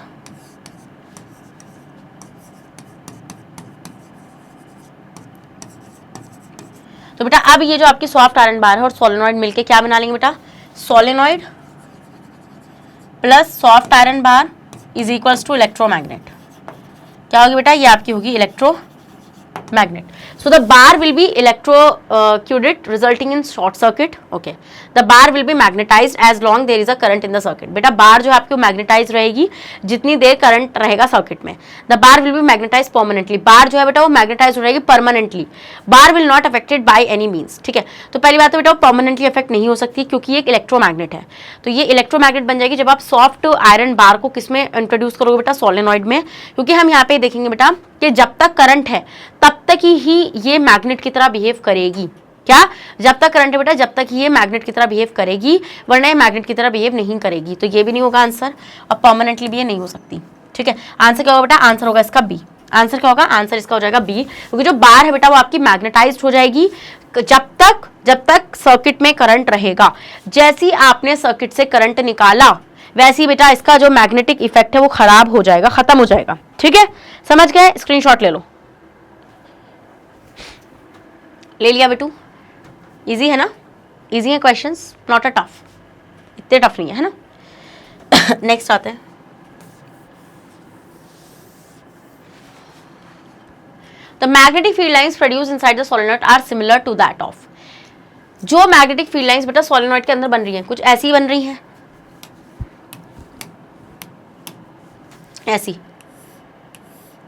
[SPEAKER 1] तो बेटा अब ये जो आपकी सॉफ्ट आयरन बार है और सोलेनॉइड मिलके क्या बना लेंगे बेटा, solenoid plus soft iron bar is equals to electromagnet. क्या होगी बेटा, ये आपकी होगी electromagnet. So the bar will be electrocuted resulting in short circuit. Okay. The bar will be magnetized as long there is a current in the circuit. बेटा बार जो है आपकी मैग्नेटाइज रहेगी जितनी देर करंट रहेगा सर्किट में. The bar will be magnetized permanently. बार जो है बेटा वो मैग्नेटाइज हो रहेगी permanently. Bar will not affected by any means. ठीक है. तो पहली बात तो बेटा वो परमानेंटली अफेक्ट नहीं हो सकती क्योंकि ये एक इलेक्ट्रोमैग्नेट है. तो ये इलेक्ट्रोमैग्नेट बन जाएगी जब आप सॉफ्ट आयरन बार को किसमें इंट्रोड्यूस करोगे बेटा, सोलेनॉइड में. क्योंकि हम यहाँ पे देखेंगे बेटा कि जब तक करंट है तब तक ही ये मैग्नेट की तरह बिहेव करेगी. क्या? जब तक करंट है बेटा जब तक ये मैग्नेट की तरह बिहेव करेगी, वरना ये मैग्नेट की तरह बिहेव नहीं करेगी. तो ये भी नहीं होगा आंसर, और परमानेंटली भी ये नहीं हो सकती. ठीक है. आंसर क्या होगा बेटा? आंसर होगा इसका बी. आंसर क्या होगा? आंसर इसका हो जाएगा बी, क्योंकि जो बार है बेटा वो आपकी मैग्नेटाइज्ड हो जाएगी जब तक सर्किट में करंट रहेगा. जैसे ही आपने सर्किट से करंट निकाला वैसे ही बेटा इसका जो मैग्नेटिक इफेक्ट है वो खराब हो जाएगा, खत्म हो जाएगा. ठीक है, समझ गए? स्क्रीनशॉट ले लो. ले लिया बेटू? इजी है ना? इजी है क्वेश्चंस, नॉट अ टफ. इतने टफ नहीं है ना? नेक्स्ट आते हैं. The magnetic field lines produced inside the solenoid are similar to that of. जो मैग्नेटिक फील्ड लाइंस बेटा सोलेनॉइड के अंदर बन रही हैं कुछ ऐसी बन रही हैं, ऐसी.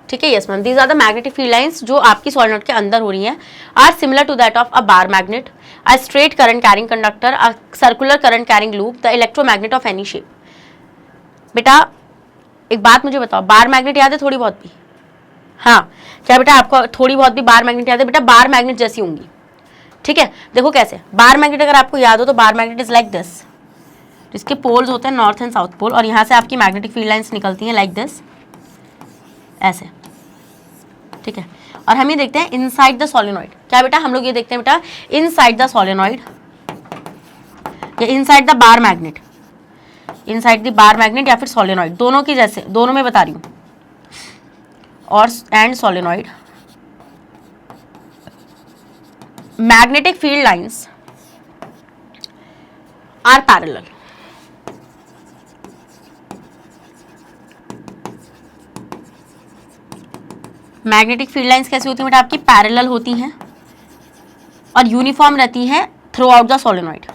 [SPEAKER 1] ठीक है. Yes ma'am, these are the magnetic field lines जो आपकी सोलेनॉइड के अंदर हो रही हैं. Are similar to that of a bar magnet, a straight current carrying conductor, a circular current carrying loop, the electromagnet of any shape. बेटा एक बात मुझे बताओ, बार मैग्नेट याद है थोड़ी बहुत भी? हाँ. क्या बेटा आपको थोड़ी बहुत भी बार मैग्नेट याद है? बेटा बार मैग्नेट जैसी होंगी. ठीक है. देखो कैसे बार मैग्नेट अगर आपको याद हो तो bar magnet is like this. इसके पोल्स होते हैं नॉर्थ एंड साउथ पोल, और यहाँ से आपकी मैग्नेटिक फील्ड लाइंस निकलती हैं लाइक दिस, ऐसे. ठीक है. और हम ये देखते हैं इनसाइड द सोलेनॉइड. क्या बेटा हम लोग ये देखते हैं बेटा इनसाइड द सोलेनॉइड या inside the bar magnet, inside the bar magnet या फिर सोलेनॉइड, दोनों की जैसे, दोनों में बता रही हूँ, और and solenoid magnetic field lines are parallel. Magnetic field lines कैसी होती हैं बेटा आपकी? पैरेलल होती हैं और यूनिफॉर्म रहती हैं through out the solenoid.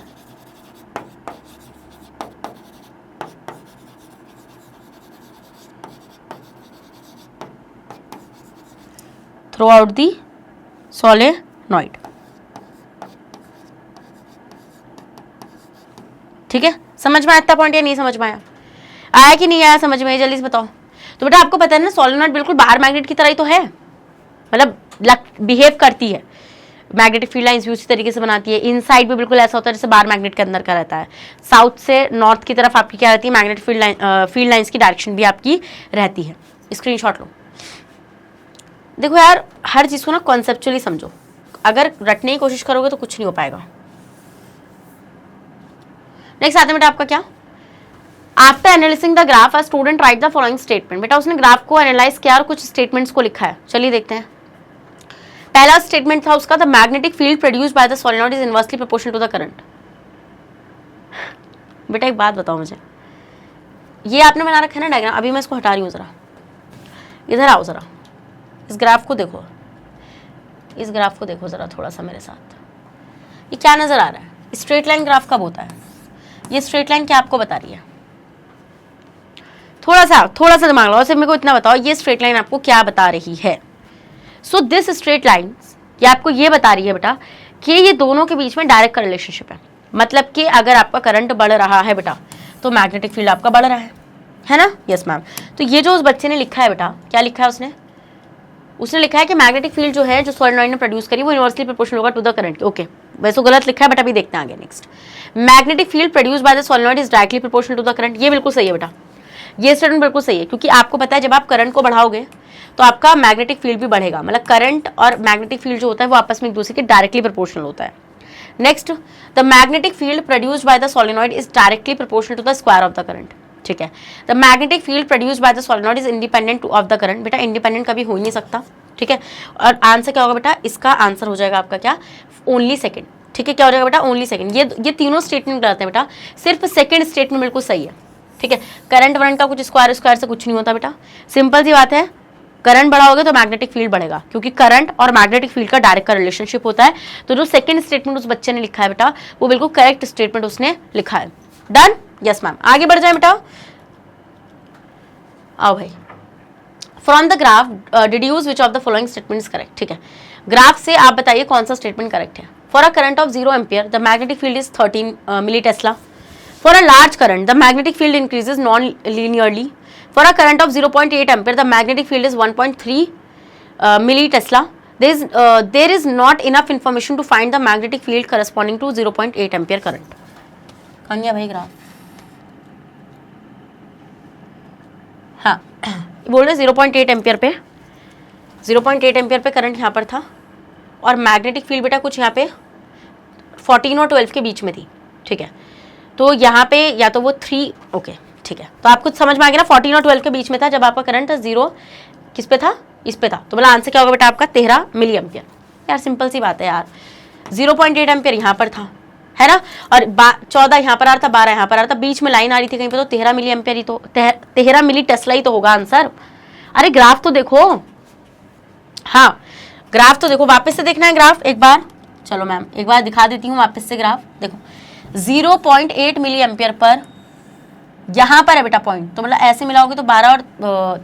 [SPEAKER 1] Through out the solenoid. ठीक है. समझ में आता पॉइंट या नहीं समझ में आया? आया कि नहीं आया समझ में? जल्दी से बताओ. तो बेटा आपको पता है ना सोलेनॉइड बिल्कुल बाहर मैग्नेट की तरह ही तो है, मतलब बिहेव करती है. मैग्नेटिक फील्ड लाइंस भी उसी तरीके से बनाती है. इनसाइड भी बिल्कुल ऐसा होता है जैसे बार मैग्नेट के अंदर का रहता है. साउथ से नॉर्थ की तरफ आपकी क्या रहती है? मैग्नेटिक फील्ड लाइंस की डायरेक्शन भी आपकी रहती है. स्क्रीनशॉट लो. देखो यार हर चीज़ को ना कॉन्सेप्चुअली समझो, अगर रटने की कोशिश करोगे तो कुछ नहीं हो पाएगा. नेक्स्ट आते हैं बेटा आपका क्या? After analysing the graph a student write the following statement. बेटा उसने ग्राफ को एनालाइज किया और कुछ स्टेटमेंट्स को लिखा है. चलिए देखते हैं. पहला स्टेटमेंट था उसका, the magnetic field produced by the solenoid is inversely proportional to the current. बेटा एक बात बताओ मुझे, ये आपने बना रखा है ना डायग्राम, अभी मैं इसको हटा रही हूँ. जरा इधर आओ, जरा इस ग्राफ को देखो, इस ग्राफ को देखो जरा थोड़ा सा मेरे साथ. ये क्या नजर आ रहा है? स्ट्रेट लाइन ग्राफ कब होता है? ये स्ट्रेट लाइन क्या आपको बता रही है? थोड़ा सा दिमाग लगाओ. सिर्फ मेरे को इतना बताओ, ये स्ट्रेट लाइन आपको क्या बता रही है? सो दिस स्ट्रेट लाइन ये आपको ये बता रही है बेटा कि ये दोनों के बीच में डायरेक्ट का रिलेशनशिप है. मतलब कि अगर आपका करंट बढ़ रहा है बेटा तो मैग्नेटिक फील्ड आपका बढ़ रहा है ना? Yes ma'am. तो ये जो उस बच्चे ने लिखा है बेटा, क्या लिखा है उसने लिखा है कि मैग्नेटिक फील्ड जो है जो सोलेनॉइड ने प्रोड्यूस करी वो इनवर्सली प्रोपोर्शनल होगा टू द करंट. ओके, वैसे तो गलत लिखा है बट अभी देखते हैं आगे. Next, magnetic field produce by the solenoid is directly proportional to the current. ये बिल्कुल सही है बेटा, ये स्टेटमेंट बिल्कुल सही है, क्योंकि आपको पता है जब आप करंट को बढ़ाओगे तो आपका मैग्नेटिक फील्ड भी बढ़ेगा. मतलब करंट और मैग्नेटिक फील्ड जो होता है वो आपस में एक दूसरे के डायरेक्टली प्रोपोर्शनल होता है. Next, the magnetic field produced by the solenoid is directly proportional to the square of the current. ठीक है. The magnetic field produced by the solenoid is independent of the current. बेटा independent कभी हो ही नहीं सकता. ठीक है. और आंसर क्या होगा बेटा? इसका आंसर हो जाएगा आपका क्या? Only second. ठीक है. क्या हो जाएगा बेटा? Only second. ये तीनों स्टेटमेंट गलत है बेटा, सिर्फ सेकंड स्टेटमेंट बिल्कुल सही है. ठीक है. करंट वरंट का कुछ स्क्वायर से कुछ नहीं होता बेटा, सिंपल सी बात है. करंट बड़ा होगा तो मैग्नेटिक फील्ड बढ़ेगा, क्योंकि करंट और मैग्नेटिक फील्ड का डायरेक्ट का रिलेशनशिप होता है। तो जो सेकंड स्टेटमेंट उस बच्चे ने लिखा है बेटा, वो बिल्कुल करेक्ट स्टेटमेंट उसने लिखा है। डन? Yes ma'am. आगे बढ़ जाए बेटा, आओ भाई। From the graph deduce which of the following statement is correct. ठीक है, ग्राफ से आप बताइए कौन सा स्टेटमेंट करेक्ट है। For a current of 0 ampere the magnetic field is 13 milli tesla. For a large current the magnetic field increases non linearly. For a current of 0.8 ampere the magnetic field is 1.3 milli Tesla. There is not enough information to find the magnetic field corresponding to 0.8 ampere current. कहाँ गया भाई graph? हाँ, बोल रहे 0.8 ampere पे, 0.8 ampere पे current यहाँ पर था, और मैग्नेटिक फील्ड बेटा कुछ यहाँ पे 14 और 12 के बीच में थी। ठीक है, तो यहाँ पे या तो वो 3, ओके ठीक है, तो आपको समझ में आ गया ना, 14 और 12 के बीच में था जब आपका करंट 0 किस पे था, इस पे था। तो बोला आंसर क्या होगा बेटा आपका 13 मिली एम्पियर। यार सिंपल सी बात है यार, 0.8 एम्पियर यहाँ पर था, है ना, और 14 यहाँ पर आ रहा था, 12 यहाँ पर आ रहा था, बीच में लाइन आ रही थी कहीं पे, तो 13 मिली एम्पियर ही तो 13 मिली टेस्ला ही तो होगा आंसर। अरे ग्राफ तो देखो, हाँ ग्राफ तो देखो, वापस से देखना है ग्राफ एक बार। चलो मैम एक बार दिखा देती हूँ वापस से ग्राफ। देखो 0.8 मिली एम्पियर पर यहाँ पर है बेटा पॉइंट, तो मतलब ऐसे मिलाओगे तो 12 और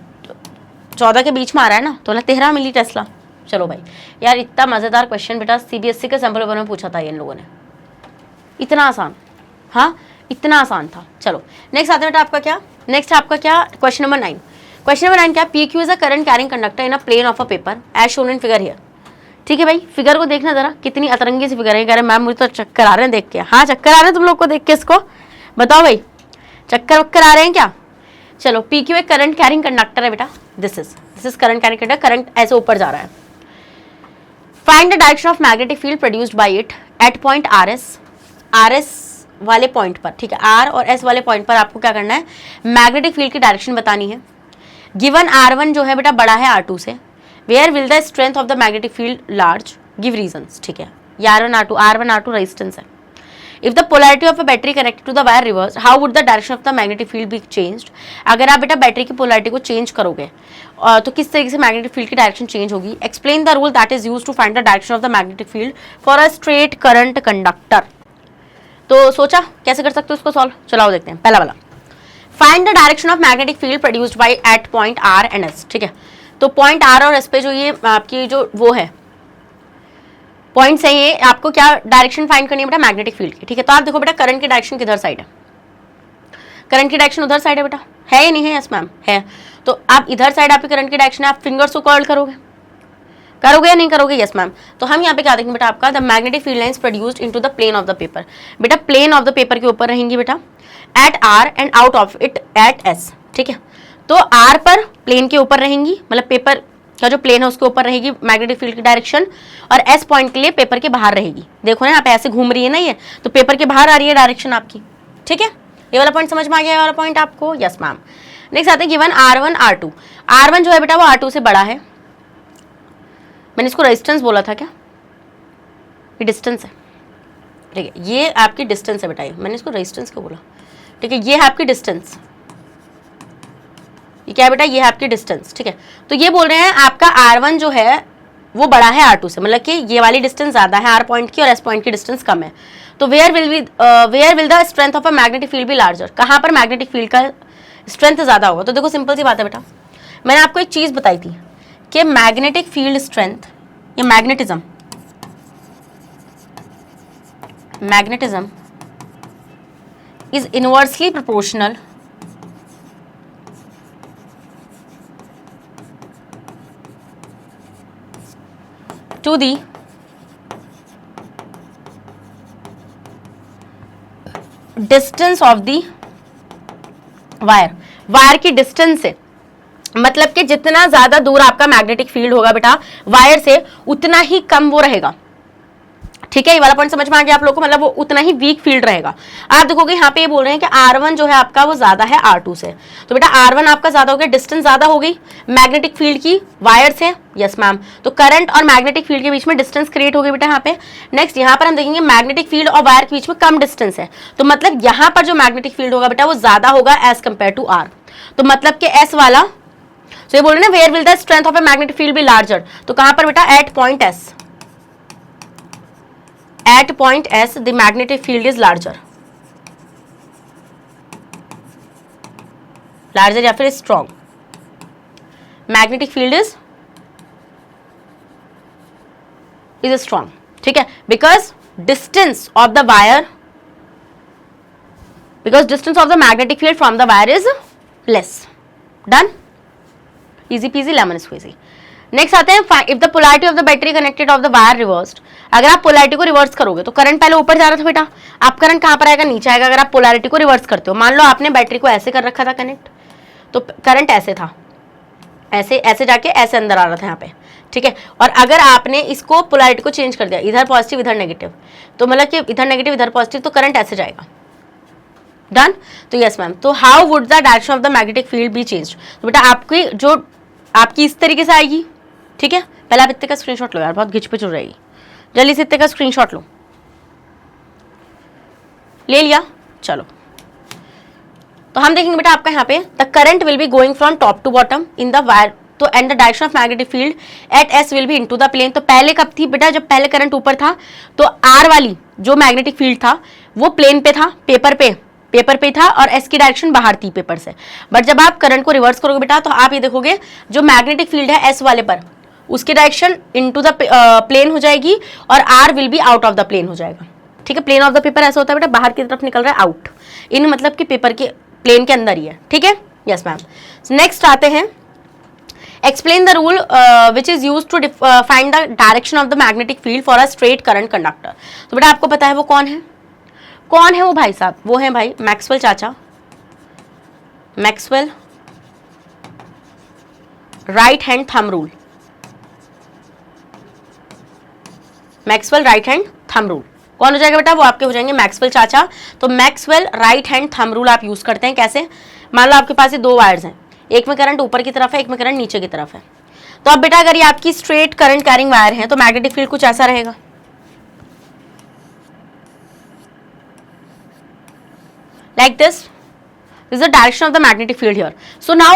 [SPEAKER 1] 14 के बीच में आ रहा है ना, तो 13 मिली टेस्ला। चलो भाई यार, इतना मज़ेदार क्वेश्चन बेटा सीबीएसई के सैंपल पेपर में पूछा था इन लोगों ने, इतना आसान, हाँ इतना आसान था। चलो नेक्स्ट आते हैं बेटा आपका क्या, नेक्स्ट आपका क्या, क्वेश्चन नंबर 9। क्वेश्चन नंबर 9 क्या, PQ is a current carrying conductor in a plane of a paper as shown in figure here. ठीक है भाई, फिगर को देखना जरा, कितनी अतरंगी सी फिगर है। कह रहे मैम मुझे तो चक्कर आ रहे हैं देख के। हाँ चक्कर आ रहे हैं तुम लोग को देख के, इसको बताओ भाई, चक्कर वक्कर आ रहे हैं क्या? चलो PQ एक करंट कैरिंग कंडक्टर है बेटा, this is current carrying conductor, current ऐसे ऊपर जा रहा है। Find the direction of magnetic field produced bye it at point RS वाले पॉइंट पर। ठीक है, R और S वाले पॉइंट पर आपको क्या करना है, मैग्नेटिक फील्ड की डायरेक्शन बतानी है। गिवन R1 जो है बेटा बड़ा है R2 से, where will the strength of the magnetic field large, give reasons. ठीक है, ये R1 R2 रेजिस्टेंस है। If the polarity of a battery connected to the wire reverse, how would the direction of the magnetic field be changed. अगर आप बेटा battery की polarity को change करोगे तो किस तरीके से मैग्नेटिक फील्ड की डायरेक्शन चेंज होगी। Explain the rule that is used to find the direction of the magnetic field for a straight current conductor. तो सोचा कैसे कर सकते हो उसको सॉल्व, चलाओ देखते हैं। पहला वाला, find the direction of magnetic field produced by at point R and S। ठीक है, तो पॉइंट R और S पे जो ये आपकी जो वो है पॉइंट्स है, ये आपको क्या डायरेक्शन फाइंड करनी है बेटा मैग्नेटिक फील्ड की। ठीक है, तो आप देखो बेटा करंट की डायरेक्शन किधर साइड है, करंट की डायरेक्शन उधर साइड है बेटा, है या नहीं है? यस मैम है। तो आप इधर साइड आपकी करंट की डायरेक्शन है, आप फिंगर्स को कर्ल करोगे या नहीं करोगे? Yes ma'am. तो हम यहाँ पे क्या देखेंगे बेटा आपका, the magnetic field lines produced into the plane of the paper. बेटा प्लेन ऑफ द पेपर के ऊपर रहेंगी बेटा at R and out of it at S। ठीक है, तो R पर प्लेन के ऊपर रहेंगी, मतलब पेपर का जो प्लेन है उसके ऊपर रहेगी मैग्नेटिक फील्ड की डायरेक्शन, और S पॉइंट के लिए पेपर के बाहर रहेगी। देखो ना यहाँ पे ऐसे घूम रही है ना ये, तो पेपर के बाहर आ रही है डायरेक्शन आपकी। ठीक है, ये वाला पॉइंट समझ में आ गया, ये वाला पॉइंट आपको? Yes ma'am. नेक्स्ट आते हैं गिवन R1 R2। R1 जो है बेटा वो R2 से बड़ा है, मैंने इसको रेजिस्टेंस बोला था क्या, ये डिस्टेंस है। ठीक है, ये आपकी डिस्टेंस है बेटा, ये मैंने इसको रेजिस्टेंस क्यों बोला। ठीक है, ये है आपकी डिस्टेंस, ये क्या है बेटा, ये है आपकी डिस्टेंस। ठीक है, तो ये बोल रहे हैं आपका R1 जो है वो बड़ा है R2 से, मतलब कि ये वाली डिस्टेंस ज़्यादा है R पॉइंट की और S पॉइंट की डिस्टेंस कम है। तो where will the strength of a magnetic field be larger, कहाँ पर मैग्नेटिक फील्ड का स्ट्रेंथ ज़्यादा होगा। तो देखो सिंपल सी बात है बेटा, मैंने आपको एक चीज़ बताई थी कि मैग्नेटिक फील्ड स्ट्रेंथ या magnetism is inversely proportional to the distance of the wire। Wire की डिस्टेंस से मतलब कि जितना ज्यादा दूर आपका मैग्नेटिक फील्ड होगा बेटा वायर से, उतना ही कम वो रहेगा। ठीक है, ये वाला पॉइंट समझ में आ गया आप लोगों को, मतलब वो उतना ही वीक फील्ड रहेगा। आप देखोगे यहाँ पे ये बोल रहे हैं कि R1 जो है आपका वो ज्यादा है R2 से, तो बेटा R1 आपका ज्यादा हो गया, डिस्टेंस ज्यादा हो गई मैग्नेटिक फील्ड की वायर से। यस मैम, तो करंट और मैग्नेटिक फील्ड के बीच में डिस्टेंस क्रिएट हो गई बेटा यहाँ पे। नेक्स्ट यहाँ पर हम देखेंगे मैग्नेटिक फील्ड और वायर के बीच में कम डिस्टेंस है, तो मतलब यहाँ पर जो मैग्नेटिक फील्ड होगा बेटा वो ज्यादा होगा एज कंपेयर टू R। तो मतलब कि S वाला सो ये बोल रहे ना where will the strength of a magnetic field be larger, तो कहां पर बेटा at point S, at point S the magnetic field is larger, larger या फिर strong, magnetic field is strong, ठीक है, because distance of the wire, because distance of the magnetic field from the wire is less. Done? Easy peasy lemon squeezy. Next आते हैं if the polarity of the battery connected of the wire reversed, अगर आप polarity को reverse करोगे तो current पहले ऊपर जा रहा था बेटा, आप करंट कहां पर आएगा, नीचे आएगा। अगर आप पोलैरिटी को रिवर्स करते हो, मान लो आपने बैटरी को ऐसे कर रखा था कनेक्ट, तो करंट ऐसे था, ऐसे ऐसे जाके ऐसे अंदर आ रहा था यहाँ पे, ठीक है। और अगर आपने इसको पोलैरिटी को चेंज कर दिया, इधर पॉजिटिव इधर नेगेटिव, तो मतलब कि इधर नेगेटिव इधर पॉजिटिव, तो करंट ऐसे जाएगा। डन? तो यस मैम, तो how would the direction of the magnetic field B change, तो बेटा आपकी जो आपकी इस तरीके से आएगी, ठीक है। पहले आप इतने का स्क्रीनशॉट लो यार, बहुत घिच पिच हो रहेगी, जल्दी से इतने का स्क्रीनशॉट लो, ले लिया, चलो। तो हम देखेंगे बेटा आपका यहाँ पे the current will be going from top to bottom in the wire, तो and the direction of magnetic field at S will be into the plane. तो पहले कब थी बेटा, जब पहले करंट ऊपर था तो आर वाली जो मैग्नेटिक फील्ड था वो प्लेन पे था, पेपर पे था, और एस की डायरेक्शन बाहर थी पेपर से। बट जब आप करंट को रिवर्स करोगे बेटा, तो आप ये देखोगे जो मैग्नेटिक फील्ड है एस वाले पर, उसकी डायरेक्शन इनटू द प्लेन हो जाएगी और R will be out of the plane हो जाएगा, ठीक है। प्लेन ऑफ द पेपर ऐसा होता है बेटा, बाहर की तरफ निकल रहा है, आउट, इन मतलब कि पेपर के प्लेन के अंदर ही है, ठीक है। Yes ma'am. नेक्स्ट आते हैं, explain the rule which is use to find the direction of the magnetic field for a straight current conductor. तो बेटा आपको पता है वो कौन है, कौन है वो भाई साहब, वो है भाई मैक्सवेल चाचा, Maxwell right hand thumb rule, Maxwell right hand thumb rule कौन हो जाएगा बेटा, वो आपके हो जाएंगे मैक्सवेल चाचा। तो Maxwell right hand thumb rule आप यूज करते हैं कैसे, मान लो आपके पास ये दो वायर्स हैं, एक में करंट ऊपर की तरफ है, एक में करंट नीचे की तरफ है। तो अब बेटा अगर ये आपकी स्ट्रेट करंट कैरिंग वायर है तो मैग्नेटिक फील्ड कुछ ऐसा रहेगा, like this is the direction of the magnetic field here. So now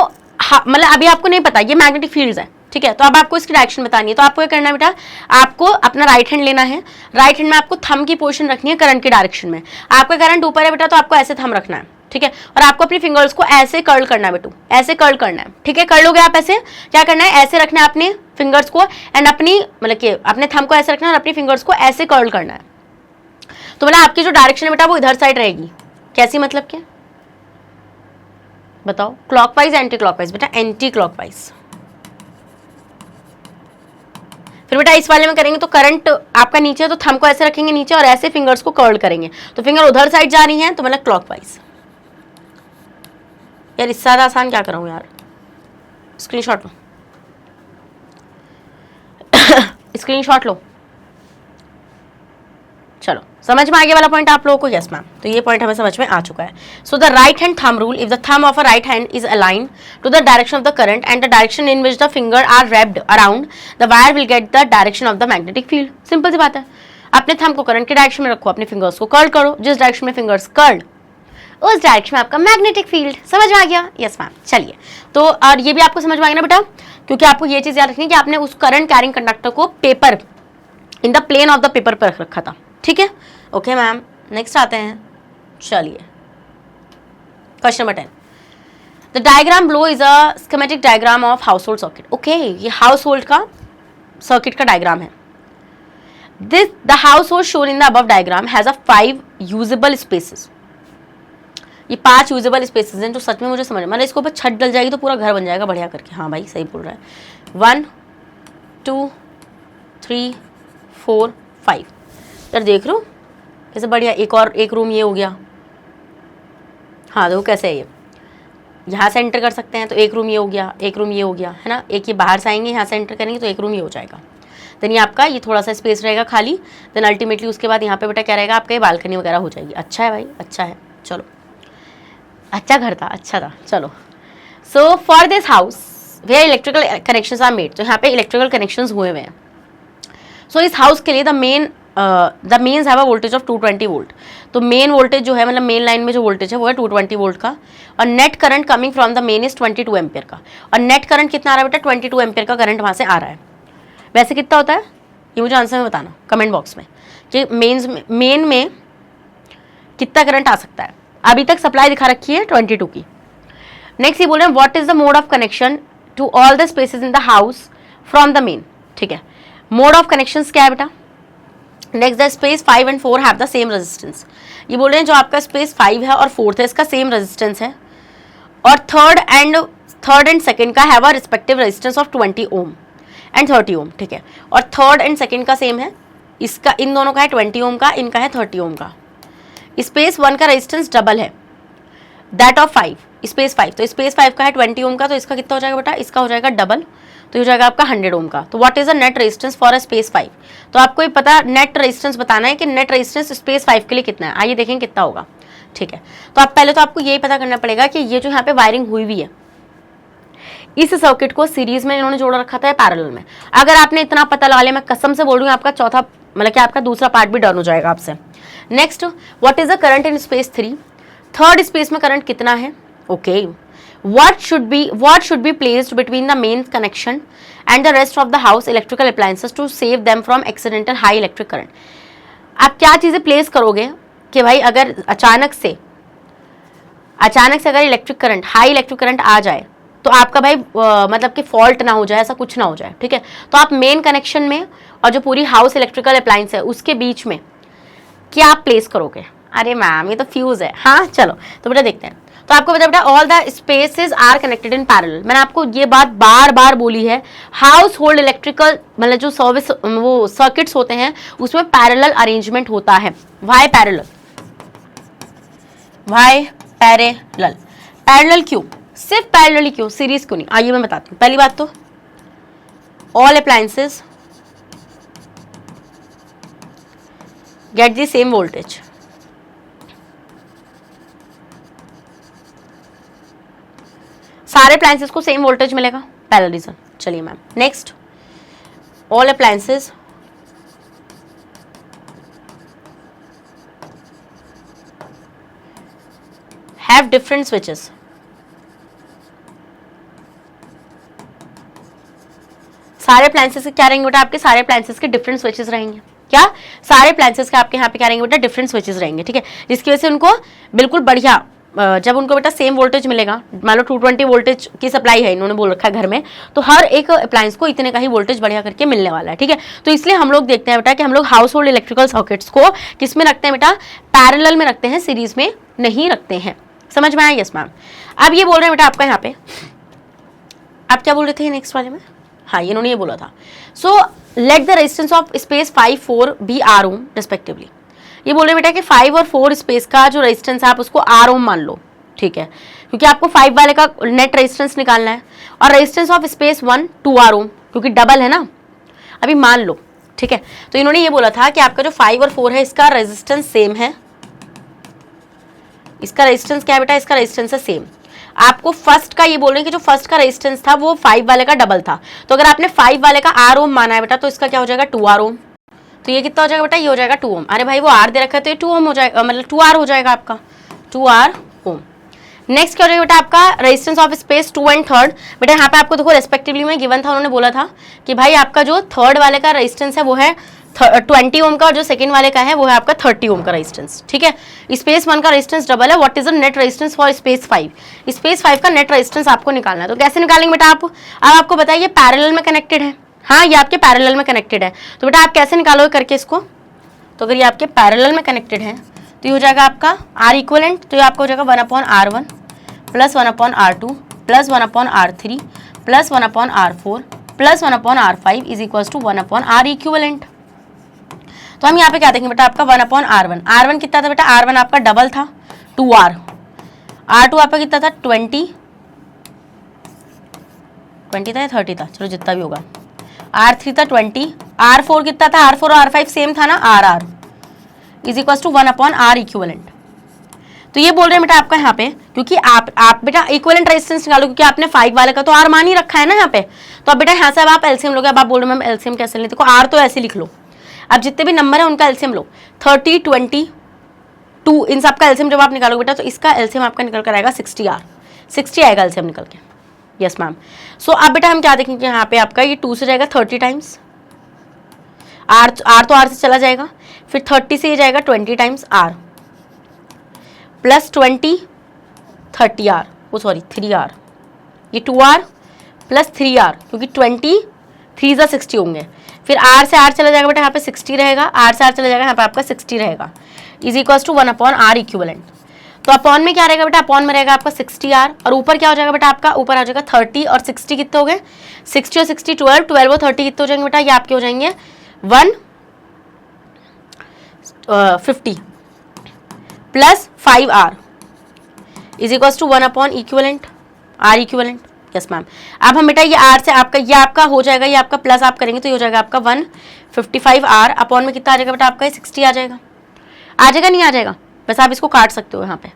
[SPEAKER 1] मतलब अभी आपको नहीं पता ये मैग्नेटिक फील्ड्स है, ठीक है। तो अब आपको इसकी डायरेक्शन बतानी है, तो आपको क्या करना है बेटा, आपको अपना राइट हैंड लेना है, राइट हैंड में आपको थंब की पोजीशन रखनी है करंट की डायरेक्शन में। आपका करंट ऊपर है बेटा, तो आपको ऐसे थंब रखना है, ठीक है। और आपको अपनी फिंगर्स को ऐसे कर्ल करना है बेटू, ऐसे कर्ल करना है, ठीक है। कर लोगे आप ऐसे, क्या करना है, ऐसे रखना है अपने फिंगर्स को, एंड अपनी मतलब कि अपने थंब को ऐसे रखना है और अपनी फिंगर्स को ऐसे कर्ल करना है। तो मतलब आपकी जो डायरेक्शन है बेटा वो इधर साइड रहेगी, कैसी मतलब क्या बताओ, क्लॉकवाइज एंटी क्लॉकवाइज, बेटा एंटी क्लॉकवाइज। फिर बेटा इस वाले में करेंगे तो करंट आपका नीचे है, तो थंब को ऐसे रखेंगे नीचे और ऐसे फिंगर्स को कर्ल करेंगे, तो फिंगर उधर साइड जा रही हैं, तो मतलब क्लॉकवाइज। यार इससे ज्यादा आसान क्या कराऊं यार, स्क्रीनशॉट लो स्क्रीनशॉट लो, चलो समझ में आगे वाला पॉइंट आप लोगों को। यस मैम, तो ये पॉइंट हमें समझ में आ चुका है। So the right hand thumb rule, if the thumb of a right hand is aligned to the direction of the current and the direction in which the finger are wrapped around the wire will get the direction of the magnetic field. Simple सी बात है, अपने thumb को current की direction में रखो, अपने fingers को कर्ल करो, जिस डायरेक्शन में फिंगर्स कर्ल उस डायरेक्शन में आपका मैग्नेटिक फील्ड। समझ में आ गया? Yes ma'am. चलिए, तो और ये भी आपको समझ में आ गया ना बेटा, क्योंकि आपको ये चीज याद रखनी है कि आपने उस करंट कैरिंग कंडक्टर को paper in the plane of the paper पर रख रखा था, ठीक है। ओके मैम, नेक्स्ट आते हैं, चलिए question number 10। The diagram below is a schematic diagram of house hold circuit. Okay, ये हाउस होल्ड का सर्किट का डायग्राम है। This the house hold shown in the above diagram has a 5 usable spaces. ये 5 usable spaces हैं जो सच में मुझे समझ, मतलब इसके ऊपर छत डल जाएगी तो पूरा घर बन जाएगा बढ़िया करके। हाँ भाई सही बोल रहा है। 1 2 3 4 5। यार देख लो कैसे बढ़िया, एक और एक रूम ये हो गया। हाँ देखो कैसे है, ये यहाँ से एंटर कर सकते हैं तो एक रूम ये हो गया, एक रूम ये हो गया, है ना। एक ये बाहर से आएंगे, यहाँ से एंटर करेंगे तो एक रूम ये हो जाएगा। देन ये आपका ये थोड़ा सा स्पेस रहेगा खाली। देन अल्टीमेटली उसके बाद यहाँ पे बेटा क्या रहेगा, आपका ये बालकनी वगैरह हो जाएगी। अच्छा है भाई, अच्छा है, चलो अच्छा घर था, अच्छा था, चलो। So for this house where electrical connections are made, तो यहाँ पे इलेक्ट्रिकल कनेक्शंस हुए हुए हैं। सो इस हाउस के लिए the main the mains have a voltage of 220 volt. तो मेन वोल्टेज जो है मतलब मेन लाइन में जो वोल्टेज है वो है 220 वोल्ट का, और net current coming from the main is 22 ampere का। और नेट करंट कितना आ रहा है बेटा, 22 एम्पियर का करंट वहाँ से आ रहा है। वैसे कितना होता है ये मुझे आंसर में बताना कमेंट बॉक्स में कि मेन में कितना करंट आ सकता है। अभी तक सप्लाई दिखा रखी है 22 की। नेक्स्ट ये बोल रहे हैं what is the mode of connection to all the spaces in the house from the main. ठीक है, मोड ऑफ कनेक्शंस क्या है बेटा। Next the space 5 and 4 have the same resistance. ये बोल रहे हैं जो आपका स्पेस 5 है और 4th है इसका सेम रेजिस्टेंस है, और थर्ड एंड सेकंड का have a respective resistance of 20 ohm and 30 ओम। ठीक है, और थर्ड एंड सेकंड का सेम है, इसका इन दोनों का है 20 ओम का, इनका है 30 ओम का। स्पेस 1 का रेजिस्टेंस डबल है दैट ऑफ 5, स्पेस 5, तो स्पेस 5 का है 20 ओम का, तो इसका कितना हो जाएगा बेटा, इसका हो जाएगा डबल, तो हो जाएगा आपका 100 ओम का। तो what is the net resistance for a space 5। तो आपको ये पता नेट रेजिस्टेंस बताना है कि नेट रेजिस्टेंस स्पेस 5 के लिए कितना है। आइए देखें कितना होगा। ठीक है, तो आप पहले तो आपको यही पता करना पड़ेगा कि ये जो यहाँ पे वायरिंग हुई हुई है इस सर्किट को सीरीज में इन्होंने जोड़ रखा था या पैरेलल में। अगर आपने इतना पता लगा लिया, मैं कसम से बोल रही हूँ, आपका चौथा मतलब कि आपका दूसरा पार्ट भी डन हो जाएगा आपसे। Next, what is the current in space 3। Third space में करंट कितना है। Okay, what should be placed between the main connection and the rest of the house electrical appliances to save them from accidental high electric current। आप क्या चीजें place करोगे कि भाई अगर अचानक से अगर electric current, high electric current आ जाए तो आपका भाई मतलब कि फॉल्ट ना हो जाए, ऐसा कुछ ना हो जाए। ठीक है, तो आप मेन कनेक्शन में और जो पूरी हाउस इलेक्ट्रिकल अप्लायंस है उसके बीच में क्या आप प्लेस करोगे। अरे मैम ये तो फ्यूज है। हाँ चलो तो बेटा देखते हैं। तो आपको पता बेटा all the spaces are connected in parallel. मैंने आपको ये बात बार बार बोली है, हाउस होल्ड इलेक्ट्रिकल मतलब जो सर्विस वो सर्किट्स होते हैं उसमें पैरेलल अरेंजमेंट होता है। Why parallel, why parallel, parallel क्यों, सिर्फ पैरेलल क्यों, सीरीज क्यों नहीं। आइए मैं बताती हूँ। पहली बात तो all appliances get the same voltage. सारे अप्लायंसेस को सेम वोल्टेज मिलेगा, पहला रीजन। चलिए ma'am next, all appliances have different switches. सारे अप्लायंसेस के क्या रहेंगे बेटा, आपके सारे अप्लायंसेस के डिफरेंट स्विचेस रहेंगे। क्या, सारे अप्लायंसेस के आपके यहाँ पे क्या रहेंगे बेटा, डिफरेंट स्विचेस रहेंगे। ठीक है, जिसकी वजह से उनको बिल्कुल बढ़िया, जब उनको बेटा सेम वोल्टेज मिलेगा, मान लो 220 वोल्टेज की सप्लाई है, इन्होंने बोल रखा है घर में, तो हर एक अप्लायंस को इतने का ही वोल्टेज बढ़िया करके मिलने वाला है। ठीक है, तो इसलिए हम लोग देखते हैं बेटा कि हम लोग हाउस होल्ड इलेक्ट्रिकल सर्किट्स को किस में रखते हैं बेटा, पैरेलल में रखते हैं, सीरीज में नहीं रखते हैं। समझ में आया। Yes ma'am. अब ये बोल रहे हैं बेटा आपका यहाँ पे, आप क्या बोल रहे थे नेक्स्ट वाले में, हाँ इन्होंने ये बोला था, so let the resistance of space 5, 4 be R ohm respectively. ये बोल रहे बेटा कि 5 और 4 स्पेस का जो रेजिस्टेंस है आप उसको आर ओम मान लो। ठीक है, क्योंकि आपको 5 वाले का नेट रेजिस्टेंस निकालना है, और रेजिस्टेंस ऑफ स्पेस 1 2 आर ओम, क्योंकि डबल है ना, अभी मान लो। ठीक है, तो इन्होंने ये बोला था कि आपका जो 5 और 4 है इसका रेजिस्टेंस सेम है। इसका रेजिस्टेंस क्या है बेटा, इसका रेजिस्टेंस है सेम। आपको फर्स्ट का ये बोल रहे हैं कि जो फर्स्ट का रेजिस्टेंस था वो 5 वाले का डबल था, तो अगर आपने 5 वाले का आर ओम माना है बेटा तो इसका क्या हो जाएगा 2 आर ओम। तो ये कितना हो जाएगा बेटा, ये हो जाएगा 2 ओम। अरे भाई वो आर दे रखा है तो ये 2 ओम हो जाएगा, मतलब 2 आर हो जाएगा आपका, 2 आर ओम। नेक्स्ट क्या हो जाएगा बेटा आपका resistance of space 2 and third. बेटा यहाँ पे आपको देखो रेस्पेक्टिवली में गिवन था, उन्होंने बोला था कि भाई आपका जो थर्ड वाले का रेजिस्टेंस है वो है 20 ओम का, और जो सेकंड वाले का है वो है आपका 30 ओम का रेजिस्टेंस। ठीक है, स्पेस 1 का रेजिस्टेंस डबल है। What is the net resistance for space 5। Space 5 का नेट रेजिस्टेंस आपको निकालना है, तो कैसे निकालेंगे बेटा आप। अब आपको बताइए पैरेलल में कनेक्टेड है, हाँ ये आपके पैरेलल में कनेक्टेड है, तो बेटा आप कैसे निकालोगे करके इसको। तो अगर ये आपके पैरेलल में कनेक्टेड है तो ये हो जाएगा आपका आर इक्वलेंट, तो ये आपका हो जाएगा 1/R1 plus 1/R2 plus 1/R3 plus 1/R4 plus 1/R5 is equal to 1/R equivalent. तो हम यहाँ पे क्या देखेंगे बेटा आपका 1/R1। R1 कितना था बेटा, R1 आपका डबल था 2R, R2 आपका कितना था 20 था या 30 था, चलो जितना भी होगा, R3 था 20, R4 कितना था, R4 और R5 सेम था ना, RR is equal to 1/R equivalent. तो ये बोल रहे हैं बेटा आपका यहाँ पे, क्योंकि आप बेटा इक्वलेंट रेजिस्टेंस निकालो, क्योंकि आपने 5 वाले का तो R मान ही रखा है ना यहाँ पे, तो अब बेटा यहाँ से अब आप एलसीएम लोगे। अब आप बोल रहे हो मैम एलसीएम कैसे लें, देखो R तो ऐसे लिख लो, अब जितने भी नंबर है उनका एलसीएम लो, 30, 20, 2, इन सब का एलसीएम जब आप निकालोगे बेटा तो इसका एलसीएम आपका निकल कर आएगा 60R, 60 आएगा एलसीएम निकल के। Yes ma'am. सो अब बेटा हम क्या देखेंगे यहाँ पे आपका ये 2 से जाएगा 30 टाइम्स, आर तो आर से चला जाएगा, फिर 30 से ये जाएगा 20 टाइम्स आर, प्लस 20 30R, वो सॉरी 3R, ये 2R प्लस 3R, क्योंकि 20 3 ज़ा 60 होंगे, फिर R से R चला जाएगा बेटा यहाँ पे 60 रहेगा, R से R चला जाएगा यहाँ पे आपका 60 रहेगा, is equals to 1/R equivalent. तो अपॉन में क्या रहेगा बेटा, अपॉन में रहेगा आपका 60R, और ऊपर क्या हो जाएगा बेटा आपका, ऊपर आ जाएगा 30 और 60 कितने हो गए, 60 और 60 12, 12 और 30 कितने हो जाएंगे बेटा, ये आपके हो जाएंगे 150 plus 5R is equals to 1/R equivalent. Yes ma'am. अब हम बेटा ये R से आपका ये आपका हो जाएगा, ये आपका प्लस आप करेंगे तो ये हो जाएगा आपका 155R, अपॉन में कितना आ जाएगा बेटा आपका 60 आ जाएगा, नहीं आ जाएगा, बस आप इसको काट सकते हो, यहाँ पे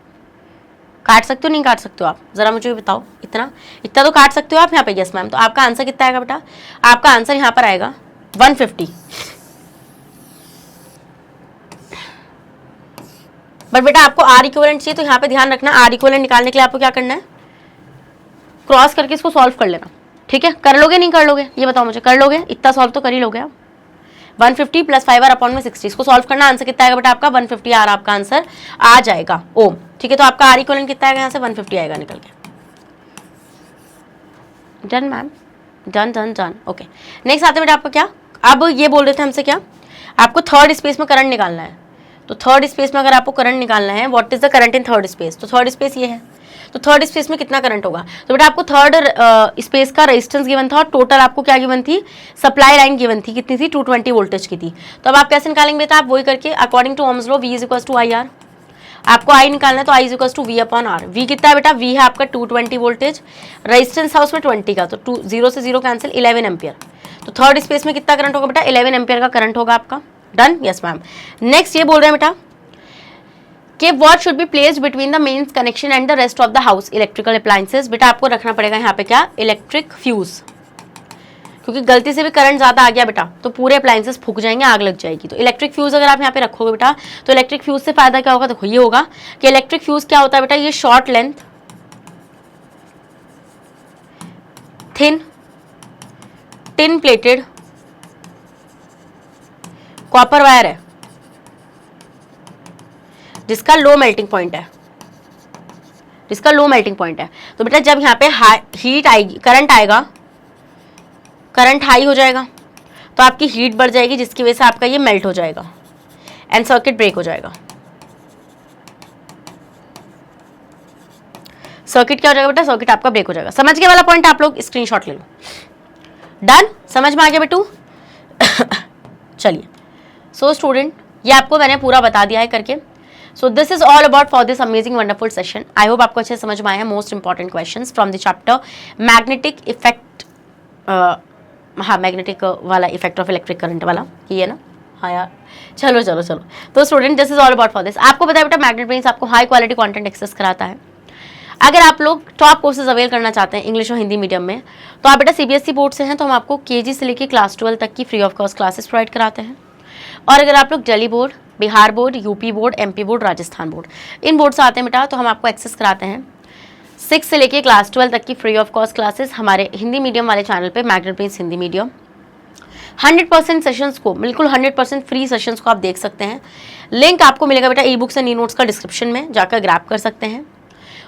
[SPEAKER 1] काट सकते हो, नहीं काट सकते हो आप, जरा मुझे बताओ, इतना तो काट सकते हो आप यहाँ पे। Yes ma'am. तो आपका आंसर कितना आएगा बेटा, आपका आंसर यहाँ पर आएगा 150। बट बेटा आपको R इक्विवेलेंट चाहिए, तो यहाँ पे ध्यान रखना R इक्विवेलेंट निकालने के लिए आपको क्या करना है, क्रॉस करके इसको सॉल्व कर लेना, ठीक है। कर लोगे नहीं कर लोगे ये बताओ मुझे, कर लोगे, इतना सॉल्व तो कर ही लोगे आप। 150 प्लस 5R अपॉन में 60, इसको सॉल्व करना, आंसर कितना आएगा बेटा आपका 150R आपका आंसर आ जाएगा ओम, ठीक है। तो आपका R इक्विवेलेंट कितना आएगा यहाँ से 150 आएगा निकल के। Done ma'am, done. Okay, next आते बेटा आपका क्या, अब ये बोल रहे थे हमसे क्या, आपको थर्ड स्पेस में करंट निकालना है। तो थर्ड स्पेस में अगर आपको करंट निकालना है, what is the current in third space, तो थर्ड स्पेस ये है, तो थर्ड स्पेस में कितना करंट होगा, तो बेटा आपको थर्ड स्पेस का रेजिस्टेंस गिवन था और टोटल आपको क्या गिवन थी, सप्लाई लाइन गिवन थी, कितनी थी 220 वोल्टेज की थी। तो अब आप कैसे निकालेंगे बेटा, आप वही करके according to Ohm's law V is equals to IR, आपको I निकालना है तो I is equals to V upon R। V कितना है बेटा, V है आपका 220 वोल्टेज, रेजिस्टेंस है उसमें 20 का, तो 0 से 0 कैंसिल, 11 एम्पियर। तो थर्ड स्पेस में कितना करंट होगा बेटा, 11 एम्पियर का करंट होगा आपका। डन। Yes ma'am. नेक्स्ट ये बोल रहे हैं बेटा कि what should be placed between the mains connection and the rest of the house electrical appliances. बेटा आपको रखना पड़ेगा यहाँ पे क्या, इलेक्ट्रिक फ्यूज, क्योंकि गलती से भी करंट ज्यादा आ गया बेटा तो पूरे अप्लायंसेस फूक जाएंगे, आग लग जाएगी। तो इलेक्ट्रिक फ्यूज अगर आप यहाँ पे रखोगे बेटा, तो इलेक्ट्रिक फ्यूज से फायदा क्या होगा, देखो ये होगा कि इलेक्ट्रिक फ्यूज क्या होता है बेटा, ये short length thin tin plated copper wire है जिसका लो मेल्टिंग पॉइंट है, तो बेटा जब यहाँ पे हीट आएगी, करंट हाई हो जाएगा तो आपकी हीट बढ़ जाएगी, जिसकी वजह से आपका ये मेल्ट हो जाएगा एंड सर्किट ब्रेक हो जाएगा। सर्किट क्या हो जाएगा बेटा, सर्किट आपका ब्रेक हो जाएगा। समझ गए वाला पॉइंट, आप लोग स्क्रीनशॉट ले लो। डन, समझ में आ गया बेटू। चलिए, सो स्टूडेंट ये आपको मैंने पूरा बता दिया है करके। सो this is all about for this amazing wonderful session. I hope आपको अच्छे से समझ में आया। Most important questions from the chapter magnetic effect, हाँ मैग्नेटिक वाला इफेक्ट ऑफ इलेक्ट्रिक करंट वाला ये है ना, हाँ यार चलो। तो student this is all about for this. आपको पता है बेटा मैग्नेट ब्रेन्स आपको हाई क्वालिटी कंटेंट एक्सेस कराता है। अगर आप लोग टॉप कोर्सेज अवेल करना चाहते हैं इंग्लिश और हिंदी मीडियम में, तो आप बेटा CBSE बोर्ड से हैं तो हम आपको KG से लेकर क्लास 12 तक की free of cost classes provide कराते हैं। और अगर आप लोग Delhi board, Bihar board, UP board, MP board, Rajasthan board, इन बोर्ड से आते हैं बेटा, तो हम आपको एक्सेस कराते हैं 6 से लेके क्लास 12 तक की फ्री ऑफ कॉस्ट क्लासेस हमारे हिंदी मीडियम वाले चैनल पे magnet brains Hindi medium. 100% sessions को, बिल्कुल 100% फ्री सेशंस को आप देख सकते हैं। लिंक आपको मिलेगा बेटा ई-बुक्स एंड ई-नोट्स का डिस्क्रिप्शन में, जाकर ग्रैब कर सकते हैं।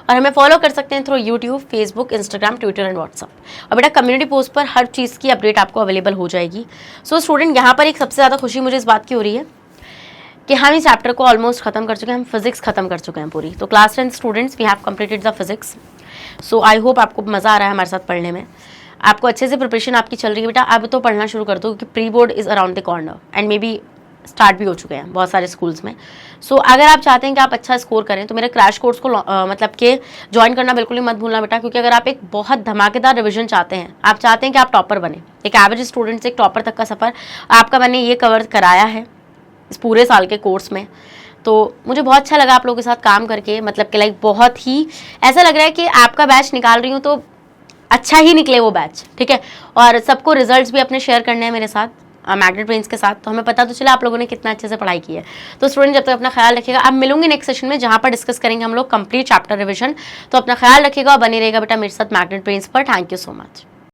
[SPEAKER 1] और हमें फॉलो कर सकते हैं through YouTube, Facebook, Instagram, Twitter and WhatsApp. और बेटा कम्युनिटी पोस्ट पर हर चीज़ की अपडेट आपको अवेलेबल हो जाएगी। सो स्टूडेंट यहाँ पर एक सबसे ज़्यादा खुशी मुझे इस बात की हो रही है कि हम इस चैप्टर को ऑलमोस्ट खत्म कर चुके हैं, हम फिजिक्स खत्म कर चुके हैं पूरी। तो class 10 students we have completed the physics. So I hope आपको मज़ा आ रहा है हमारे साथ पढ़ने में, आपको अच्छे से प्रिपरेशन आपकी चल रही है बेटा। अब तो पढ़ना शुरू कर दो क्योंकि pre board is around the corner and may be start भी हो चुके हैं बहुत सारे स्कूल्स में। सो अगर आप चाहते हैं कि आप अच्छा स्कोर करें तो मेरे क्रैश कोर्स को मतलब कि ज्वाइन करना बिल्कुल ही मत भूलना बेटा, क्योंकि अगर आप एक बहुत धमाकेदार रिवीजन चाहते हैं, आप चाहते हैं कि आप टॉपर बने, एक एवरेज स्टूडेंट से एक टॉपर तक का सफ़र आपका मैंने ये कवर कराया है इस पूरे साल के कोर्स में। तो मुझे बहुत अच्छा लगा आप लोगों के साथ काम करके, मतलब कि लाइक बहुत ही ऐसा लग रहा है कि आपका बैच निकाल रही हूँ तो अच्छा ही निकले वो बैच, ठीक है। और सबको रिजल्ट्स भी अपने शेयर करने हैं मेरे साथ। मैग्नेट ब्रेन्स के साथ, तो हमें पता तो चला आप लोगों ने कितना अच्छे से पढ़ाई की है। तो स्टूडेंट जब तक अपना ख्याल रखिएगा, अब मिलूंगी नेक्स्ट सेशन में जहाँ पर डिस्कस करेंगे हम लोग कंप्लीट चैप्टर रिविजन। तो अपना ख्याल रखिएगा और बने रहेगा बेटा मेरे साथ मैग्नेट ब्रेन्स पर। Thank you so much.